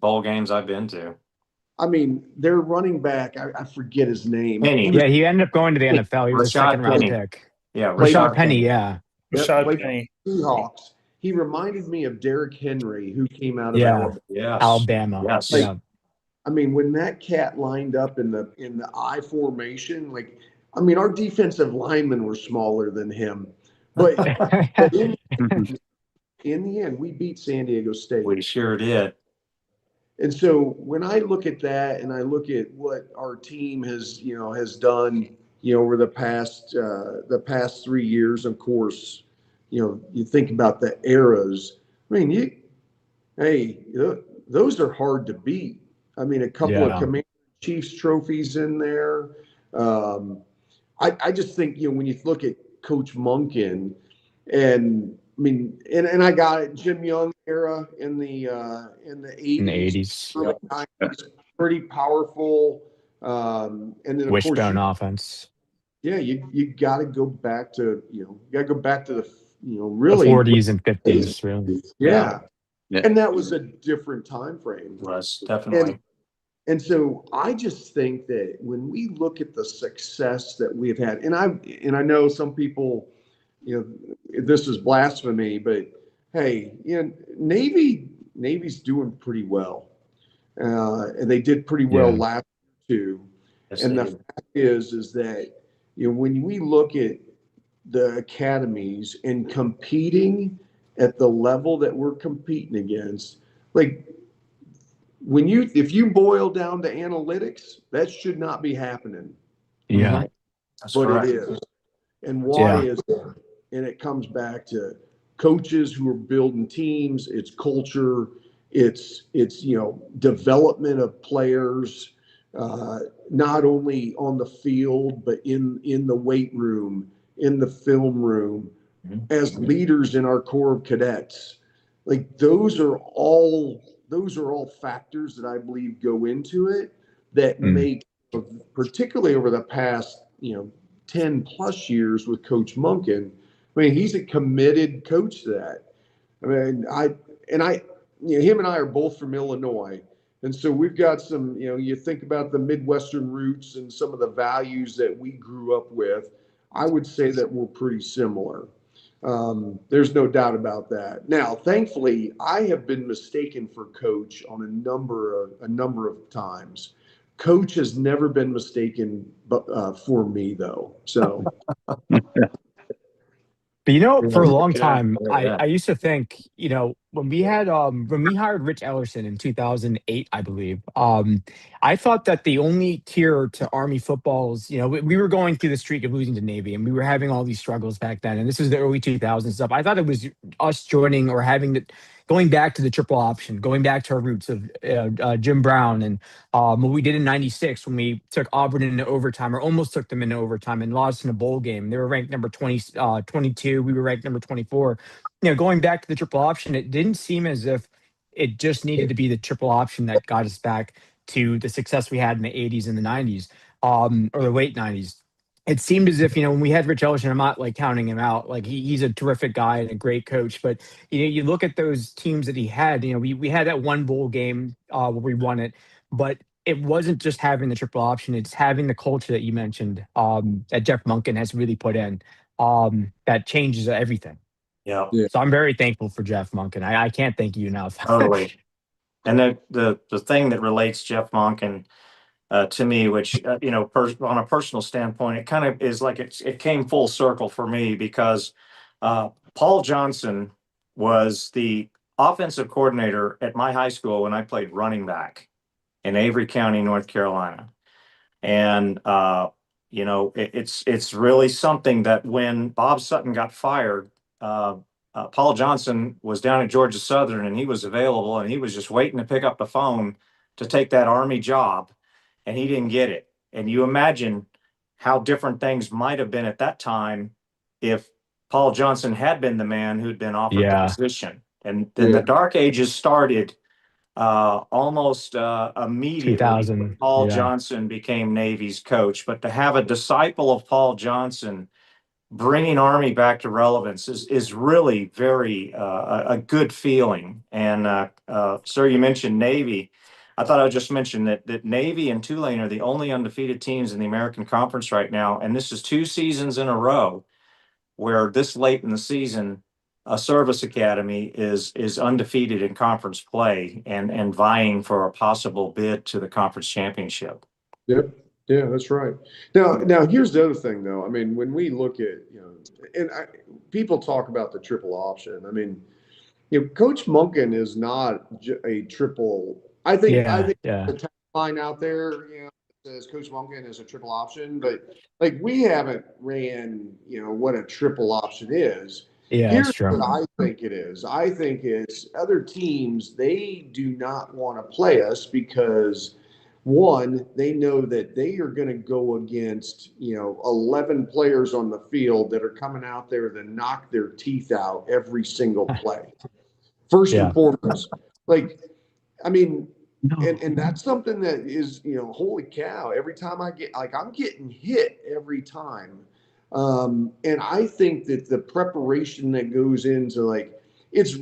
bowl games I've been to. I mean, their running back, I forget his name. Penny. Yeah, he ended up going to the NFL. He was a Rashad second-round Penny. pick. Yeah, Rashad Penny, yeah. Rashad Penny. Seahawks. He reminded me of Derrick Henry, who came out of Yeah. Alabama. Yes. Yeah. I mean, when that cat lined up in the I formation, our defensive linemen were smaller than him, but in the end, we beat San Diego State. We sure did. And so when I look at that, and I look at what our team has done, over the past 3 years, of course, you think about the eras. I mean, those are hard to beat. I mean, a couple of Commander Chiefs trophies in there. I just think, when you look at Coach Monken, and I mean, and I got it, Jim Young era in the 80s. In the 80s. 90s, pretty powerful. And then of course, Wishbone offense. Yeah, you got to go back to the really the 40s and 50s, really. Yeah. And that was a different time frame. Was definitely. And so I just think that when we look at the success that we've had, and I know some people, this is blasphemy, but hey, Navy's doing pretty well, and they did pretty well last year too. Yes, and the fact is that when we look at the academies and competing at the level that we're competing against, if you boil down to analytics, that should not be happening, Yeah. That's but correct. it is. And why Yeah. is it? And it comes back to coaches who are building teams, it's culture, it's development of players, not only on the field, but in the weight room, in the film room, as leaders in our Corps of Cadets. Like those are all factors that I believe go into it that make, particularly over the past 10 plus years with Coach Monken. I mean, he's a committed coach to that. I mean, him and I are both from Illinois. And so we've got some, you think about the Midwestern roots and some of the values that we grew up with. I would say that we're pretty similar. There's no doubt about that. Now, thankfully, I have been mistaken for coach on a number of times. Coach has never been mistaken, for me though. So, But for a long Yeah, time, yeah. I used to think, when we hired Rich Ellerson in 2008, I believe, I thought that the only tier to Army footballs, we were going through the streak of losing to Navy, and we were having all these struggles back then. And this was the early 2000s stuff. I thought it was us joining or going back to the triple option, going back to our roots of Jim Brown and what we did in '96 when we took Auburn into overtime, or almost took them into overtime and lost in a bowl game. They were ranked number 22. We were ranked number 24. Going back to the triple option, it didn't seem as if it just needed to be the triple option that got us back to the success we had in the '80s and the '90s, or the late '90s. It seemed as if, when we had Rich Ellerson, I'm not like counting him out. Like he's a terrific guy and a great coach, but you look at those teams that he had. We had that one bowl game where we won it, but it wasn't just having the triple option; it's having the culture that you mentioned, that Jeff Monken has really put in, that changes everything. Yeah, So I'm very thankful for Jeff Monken. I can't thank you enough. totally. And the thing that relates Jeff Monken to me, which on a personal standpoint, it kind of is like it came full circle for me because Paul Johnson was the offensive coordinator at my high school when I played running back in Avery County, North Carolina. And it's really something that when Bob Sutton got fired, Paul Johnson was down at Georgia Southern and he was available and he was just waiting to pick up the phone to take that Army job, and he didn't get it. And you imagine how different things might have been at that time if Paul Johnson had been the man who'd been offered the position. And then the dark ages started almost immediately 2000. Paul Johnson became Navy's coach. But to have a disciple of Paul Johnson bringing Army back to relevance is really very a good feeling. And sir, you mentioned Navy. I thought I would just mention that Navy and Tulane are the only undefeated teams in the American Conference right now, and this is 2 seasons in a row where this late in the season, a service academy is undefeated in conference play and vying for a possible bid to the conference championship. Yep. Yeah, that's right. Now here's the other thing, though. I mean, when we look at, people talk about the triple option. I mean, Coach Monken is not a triple. I think the tagline out there, says Coach Monken is a triple option, but like we haven't ran, what a triple option is. Yeah, Here's what I think it is. I think it's other teams, they do not want to play us because, one, they know that they are going to go against, 11 players on the field that are coming out there to knock their teeth out every single play. First and foremost, and that's something that is, holy cow, every time I'm getting hit every time. And I think that the preparation that goes into it's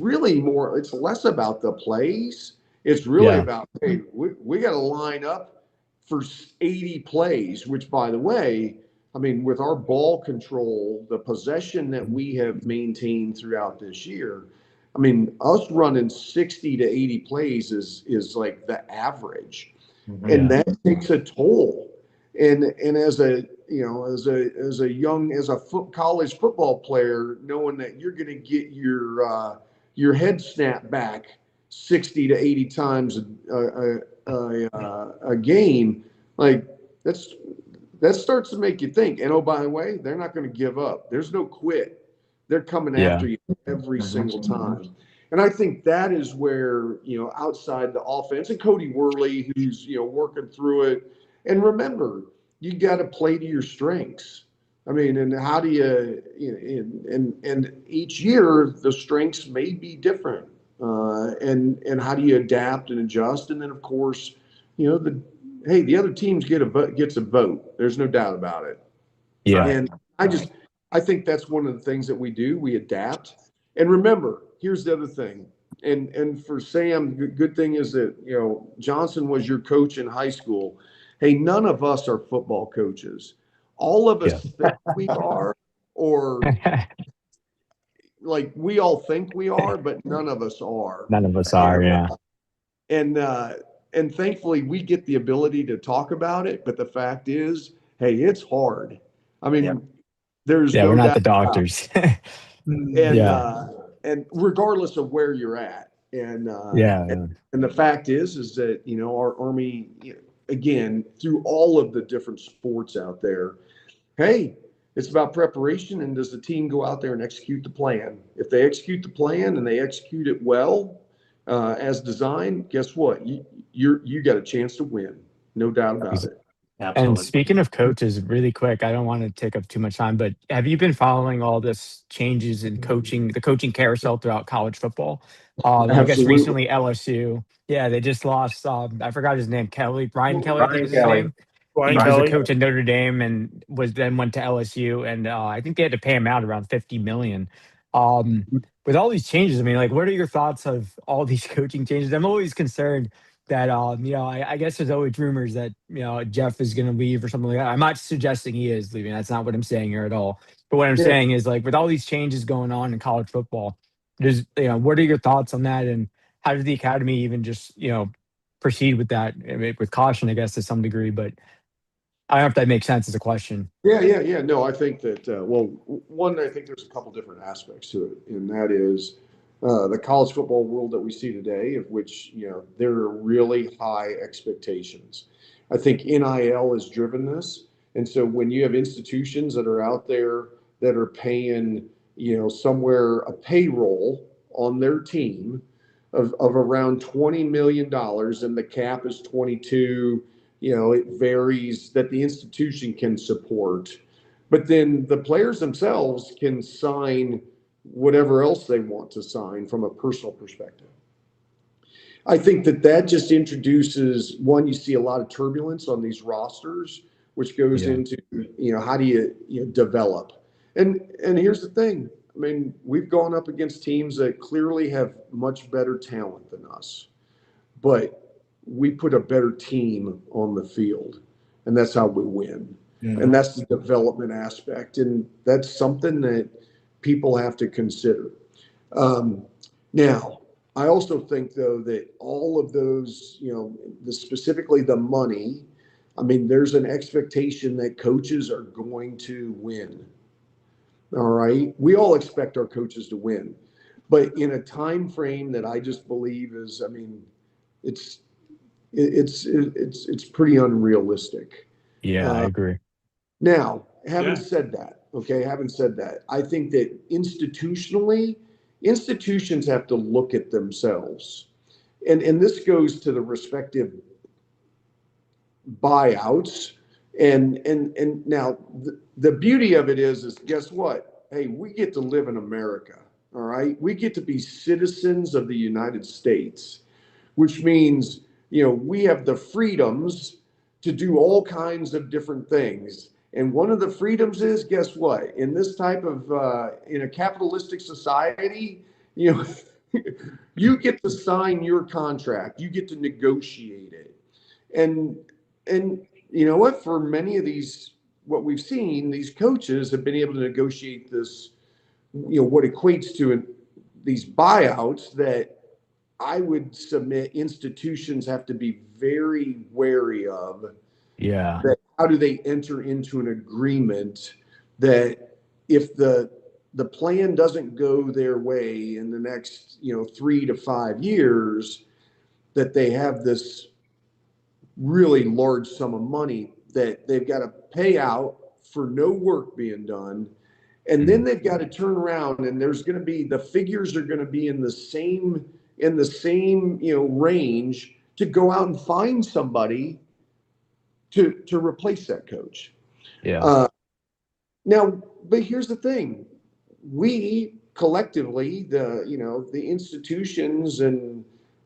less about the plays. It's really about, hey, we got to line up for 80 plays, which, by the way, I mean, with our ball control, the possession that we have maintained throughout this year, I mean, us running 60 to 80 plays is like the average, and that takes a toll. And as a college football player, knowing that you're going to get your head snapped back, 60 to 80 times a game, like that starts to make you think. And oh, by the way, they're not going to give up. There's no quit. They're coming after you every single time. And I think that is where, outside the offense, and Cody Worley, who's, working through it. And remember, you got to play to your strengths. I mean, and how do and each year the strengths may be different. And how do you adapt and adjust? And then, of course, the other teams gets a vote. There's no doubt about it. Yeah. And I think that's one of the things that we do. We adapt. And remember, here's the other thing. And for Sam, good thing is that, Johnson was your coach in high school. Hey, none of us are football coaches. All of us think we are, or like we all think we are, but none of us are. None of us are, yeah. And thankfully we get the ability to talk about it, but the fact is, hey, it's hard. I mean, there's no we're not doubt the doctors. And regardless of where you're at, and the fact is that our Army, again, through all of the different sports out there, hey, it's about preparation, and does the team go out there and execute the plan? If they execute the plan and they execute it well, as designed, guess what? You got a chance to win, no doubt about it. Absolutely. And speaking of coaches, really quick, I don't want to take up too much time, but have you been following all this changes in coaching, the coaching carousel throughout college football? I guess recently LSU, they just lost, I forgot his name, Brian Kelly, I think was his name. He was a coach at Notre Dame and went to LSU, and I think they had to pay him out around $50 million. With all these changes, I mean, like, what are your thoughts of all these coaching changes? I'm always concerned that, I guess there's always rumors that, Jeff is going to leave or something like that. I'm not suggesting he is leaving. That's not what I'm saying here at all. But what I'm saying is, like, with all these changes going on in college football, what are your thoughts on that? And how does the academy even just, proceed with that? I mean, with caution, I guess, to some degree, but I don't know if that makes sense as a question. Yeah. No, I think that, one, I think there's a couple different aspects to it, and that is the college football world that we see today, of which, there are really high expectations. I think NIL has driven this. And so when you have institutions that are out there that are paying, somewhere a payroll on their team of around $20 million, and the cap is 22, it varies, that the institution can support. But then the players themselves can sign whatever else they want to sign from a personal perspective. I think that just introduces, one, you see a lot of turbulence on these rosters, which goes into, how do you develop? And here's the thing. I mean, we've gone up against teams that clearly have much better talent than us, but we put a better team on the field, and that's how we win. And that's the development aspect. And that's something that people have to consider. Now, I also think, though, that all of those, specifically the money, I mean, there's an expectation that coaches are going to win. All right. We all expect our coaches to win, but in a time frame that I just believe is, I mean, it's pretty unrealistic. Yeah, I agree. Now, having said that, I think that institutionally, institutions have to look at themselves. And this goes to the respective buyouts. And now the beauty of it is guess what? Hey, we get to live in America. All right. We get to be citizens of the United States, which means, we have the freedoms to do all kinds of different things. And one of the freedoms is, guess what? In this type of, in a capitalistic society, you get to sign your contract. You get to negotiate it. And you know what? For many of these, what we've seen, these coaches have been able to negotiate this, what equates to these buyouts that I would submit institutions have to be very wary of. Yeah. That how do they enter into an agreement that if the the plan doesn't go their way in the next, 3 to 5 years, that they have this really large sum of money that they've got to pay out for no work being done. And then they've got to turn around, and there's going to be, the figures are going to be in the same, range to go out and find somebody to replace that coach. Yeah. Now, but here's the thing. We collectively, the institutions, and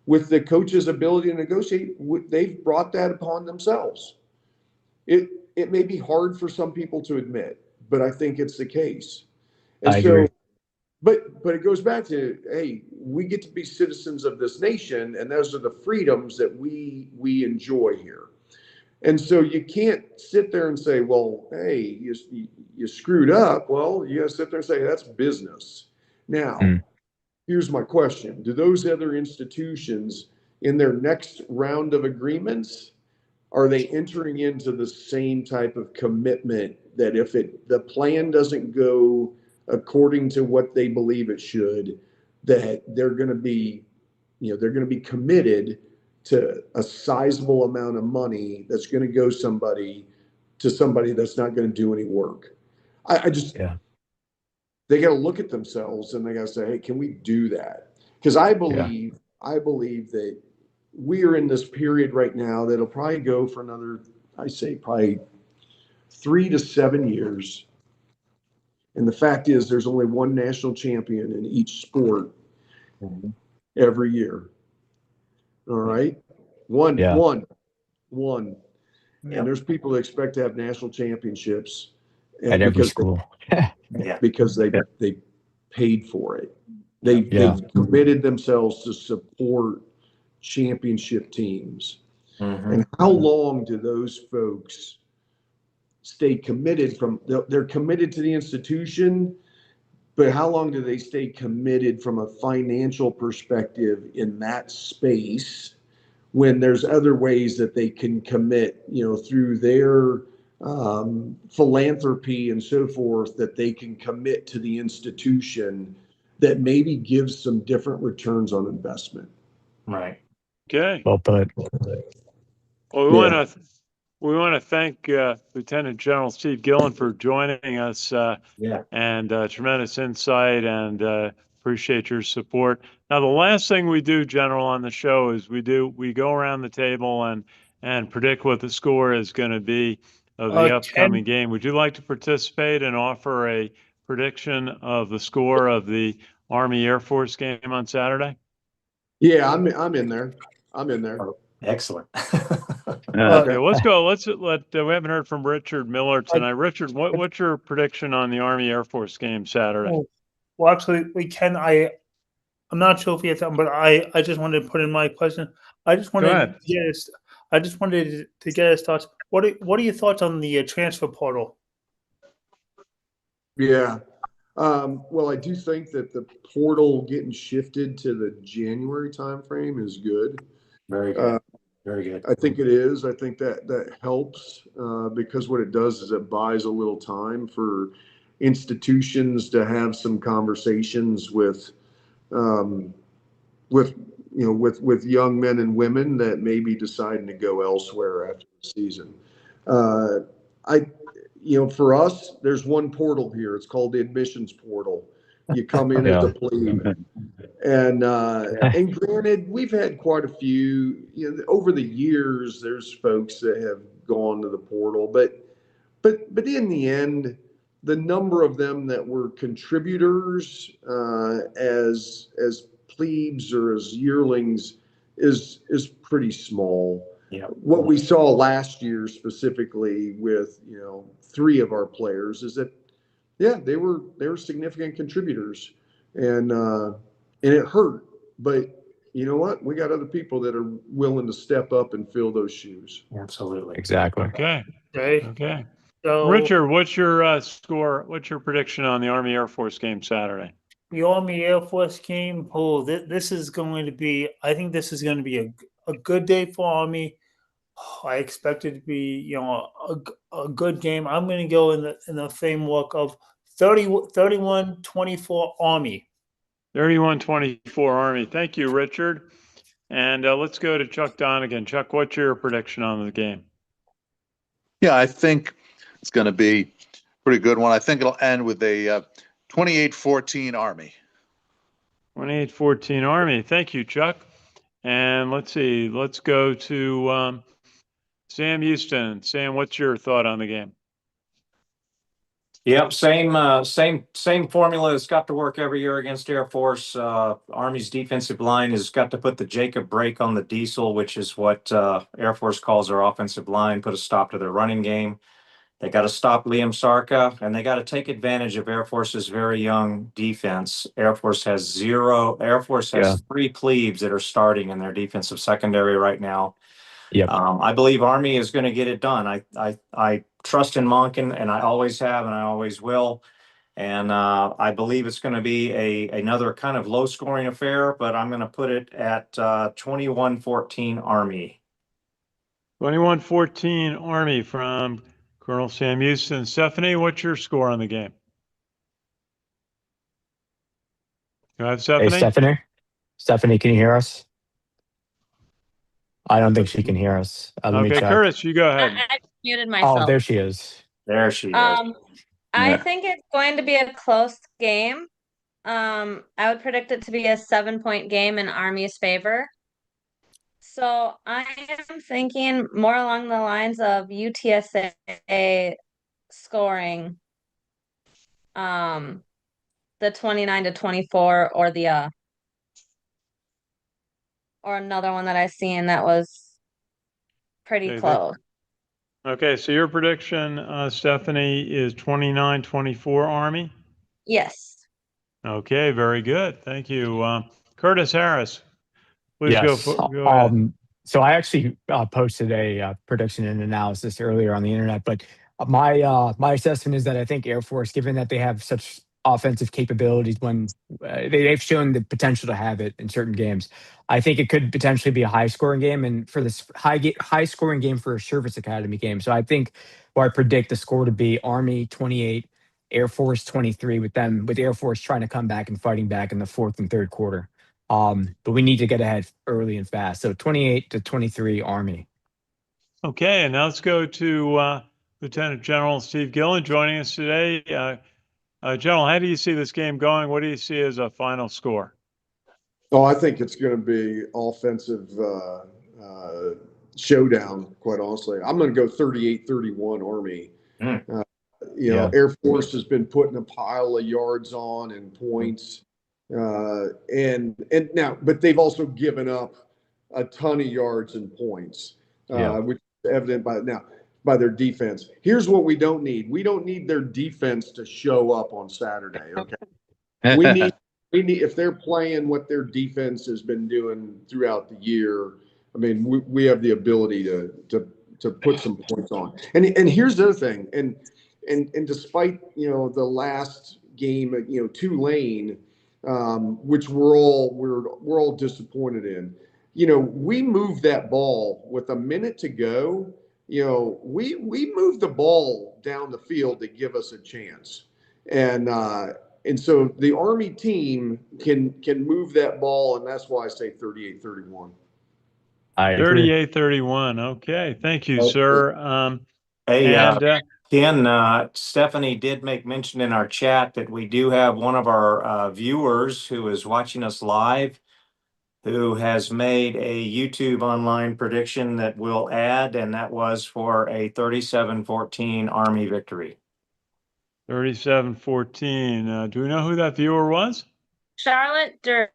with the coach's ability to negotiate, they've brought that upon themselves. It may be hard for some people to admit, but I think it's the case. And I agree. but it goes back to, hey, we get to be citizens of this nation, and those are the freedoms that we enjoy here. And so you can't sit there and say, well, hey, you screwed up. Well, you got to sit there and say, that's business. Now, here's my question. Do those other institutions, in their next round of agreements, are they entering into the same type of commitment that if the plan doesn't go according to what they believe it should, that they're going to be committed to a sizable amount of money that's going to go to somebody that's not going to do any work? I just, they got to look at themselves and they got to say, hey, can we do that? Because I believe that we are in this period right now that'll probably go for another, I say probably 3 to 7 years. And the fact is, there's only one national champion in each sport every year. All right. One. And there's people that expect to have national championships At every school. because they paid for it. They've committed themselves to support championship teams. And how long do those folks stay committed they're committed to the institution, but how long do they stay committed from a financial perspective in that space when there's other ways that they can commit, through their philanthropy and so forth, that they can commit to the institution that maybe gives some different returns on investment. Right. Okay. Well put. Well, we want to thank Lieutenant General Steve Gilland for joining us. And tremendous insight, and appreciate your support. Now, the last thing we do, General, on the show is we go around the table and predict what the score is going to be of the upcoming game. Would you like to participate and offer a prediction of the score of the Army Air Force game on Saturday? Yeah, I'm in there. Excellent. Okay, let's go. We haven't heard from Richard Miller tonight. Richard, what's your prediction on the Army Air Force game Saturday? Well, actually, we can. I'm not sure if you have time, but I just wanted to put in my question. I just wanted to get his thoughts. What are your thoughts on the transfer portal? Yeah. Well, I do think that the portal getting shifted to the January timeframe is good. Very good. Very good. I think it is. I think that helps because what it does is it buys a little time for institutions to have some conversations with young men and women that may be deciding to go elsewhere after the season. For us, there's one portal here. It's called the admissions portal. You come in as a plebe. And granted, we've had quite a few, over the years, there's folks that have gone to the portal, but in the end, the number of them that were contributors as plebes or as yearlings is pretty small. Yeah. What we saw last year specifically with 3 of our players is that they were significant contributors, and it hurt, but you know what? We got other people that are willing to step up and fill those shoes. Absolutely. Exactly. Okay. So, Richard, what's your score? What's your prediction on the Army Air Force game Saturday? the Army Air Force game. This is going to be. I think this is going to be a good day for Army. I expect it to be, a good game. I'm going to go in the framework of 31-24 Army. 31-24 Army. Thank you, Richard. And let's go to Chuck Donegan. Chuck, what's your prediction on the game? Yeah, I think it's going to be a pretty good one. I think it'll end with a 28-14 Army. 28-14 Army. Thank you, Chuck. And let's see. Let's go to Sam Houston. Sam, what's your thought on the game? Yep, same formula has got to work every year against Air Force. Army's defensive line has got to put the Jacob brake on the diesel, which is what Air Force calls their offensive line, put a stop to their running game. They got to stop Liam Sarka, and they got to take advantage of Air Force's very young defense. Air Force has three plebes that are starting in their defensive secondary right now. Yep. I believe Army is going to get it done. I trust in Monken, and I always have, and I always will. And I believe it's going to be another kind of low-scoring affair, but I'm going to put it at 21-14 Army. 21-14 Army from Colonel Sam Houston. Stephanie, what's your score on the game? You have Stephanie? Hey, Stephanie? Stephanie, can you hear us? I don't think she can hear us. Let me Okay, check. Curtis, you go ahead. I muted myself. Oh, there she is. There she is. I Yeah. think it's going to be a close game. I would predict it to be a 7-point game in Army's favor. So I am thinking more along the lines of UTSA scoring the 29-24 or the or another one that I seen that was pretty Okay, close. Okay, so your prediction, Stephanie, is 29-24 Army? Yes. Okay, very good. Thank you. Curtis Harris, please Yes. go ahead. So I actually posted a prediction and analysis earlier on the internet, but my assessment is that I think Air Force, given that they have such offensive capabilities when they've shown the potential to have it in certain games, I think it could potentially be a high scoring game, and for this high scoring game for a service academy game. So I think, or I predict the score to be Army 28, Air Force 23, with Air Force trying to come back and fighting back in the fourth and third quarter. But we need to get ahead early and fast. So 28-23 Army. Okay, and now let's go to Lieutenant General Steve Gilland joining us today. General, how do you see this game going? What do you see as a final score? Oh, I think it's going to be offensive showdown, quite honestly. I'm going to go 38-31 Army. Air Force has been putting a pile of yards on and points. And now, but they've also given up a ton of yards and points, which is evident by their defense. Here's what we don't need. We don't need their defense to show up on Saturday. Okay. We need, if they're playing what their defense has been doing throughout the year, I mean, we have the ability to put some points on. And here's the other thing. And despite, the last game, Tulane, which we're all disappointed in. We moved that ball with a minute to go. We moved the ball down the field to give us a chance, and so the Army team can move that ball, and that's why I say 38-31. 38-31. Okay, thank you, sir. Ken, Stephanie did make mention in our chat that we do have one of our viewers who is watching us live, who has made a YouTube online prediction that we'll add, and that was for a 37-14 Army victory. 37-14. Do we know who that viewer was? Charlotte Drake.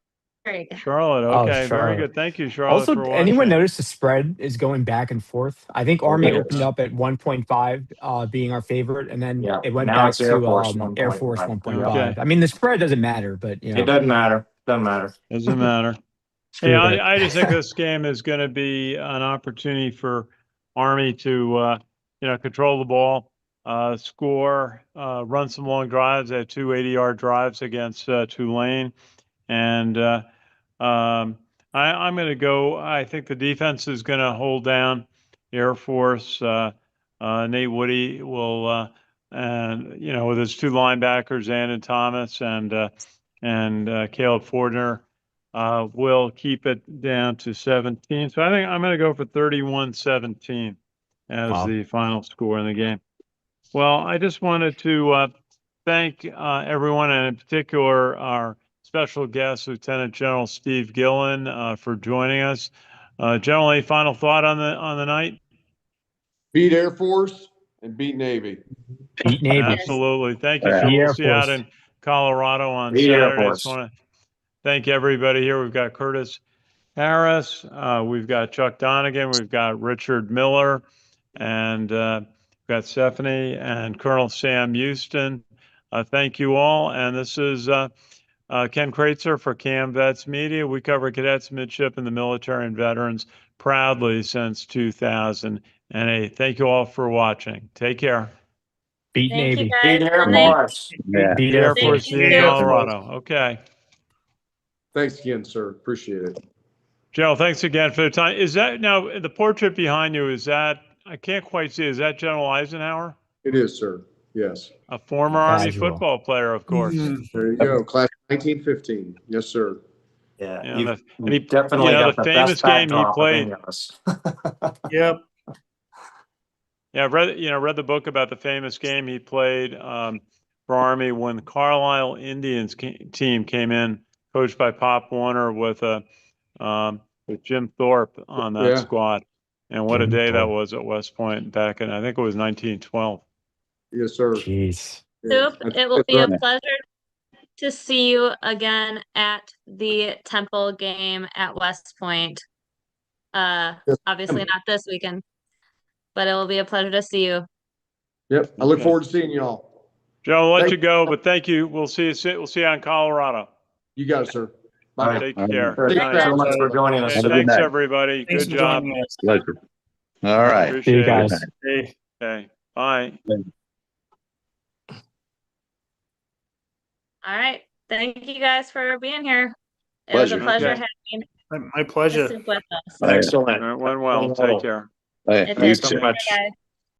Charlotte. Okay, very good. Thank you, Charlotte. Also, for watching. anyone notice the spread is going back and forth? I think Army opened up at 1.5, being our favorite, and then it went back to Air Force 1.5. Okay. I mean, the spread doesn't matter, but it doesn't matter. Doesn't matter. Doesn't matter. Hey, I just think this game is going to be an opportunity for Army to, control the ball, score, run some long drives. They had 2 80-yard drives against Tulane. And I'm going to go. I think the defense is going to hold down Air Force. Nate Woody will and with his two linebackers, Andon Thomas and Caleb Fordner, will keep it down to 17. So I think I'm going to go for 31-17 as Wow. the final score in the game. Well, I just wanted to thank everyone, and in particular our special guest, Lieutenant General Steve Gilland, for joining us. General, any final thought on the night? Beat Air Force and beat Navy. Beat Navy. Absolutely. Thank you, Yeah. sir. The We'll Air see you out Force. in Colorado on The Air Saturday. I just Force. want to thank everybody here. We've got Curtis Harris, we've got Chuck Donegan, we've got Richard Miller, and we've got Stephanie and Colonel Sam Houston. Thank you all. And this is Ken Kraetzer for CaMMVetsMedia. We cover cadets, midship, and the military and veterans proudly since 2008. Thank you all for watching. Take care. Beat Thank you Navy. guys. Beat Air And thank- Force. Yeah. Beat The Air Air Force Force. Thank you. in Colorado. Okay. Thanks again, sir. Appreciate it. General, thanks again for the time. Is that now the portrait behind you? Is that, I can't quite see, is that General Eisenhower? It is, sir. Yes. A former Army Casual. football player, of course. There you go. Class 1915. Yes, sir. Yeah, Yeah, you've and he- definitely got the the famous best game he backdrop of played. any of us. Yep. Yeah, I've read the book about the famous game he played for Army when the Carlisle Indians team came in, coached by Pop Warner with Jim Thorpe on that Yeah. squad. And what a Jim day that Thorpe. was at West Point back in, I think it was 1912. Yes, sir. Jeez. Yeah. Soup, it will be right. a pleasure to see you again at the Temple game at West Point. Obviously not this weekend, but it will be a pleasure to see you. Yep. I look Okay. forward to seeing y'all. Joe, I'll let Thank you go, but thank you. We'll see you. We'll see you out in Colorado. You got it, sir. Bye. All right. Take All right. care. Sure, Good Thanks night. so much for joining us. Okay, Have a good thanks night. everybody. Thanks Good for job. joining us. Pleasure. All right. See you Appreciate it. guys. Hey. Okay. Bye. All right. Thank you guys for being here. It was a Pleasure. pleasure Okay. having My pleasure. Soup with us. All right. Excellent. It went well. Take care. Hey, It you did. Thanks so too. much. Bye, guys.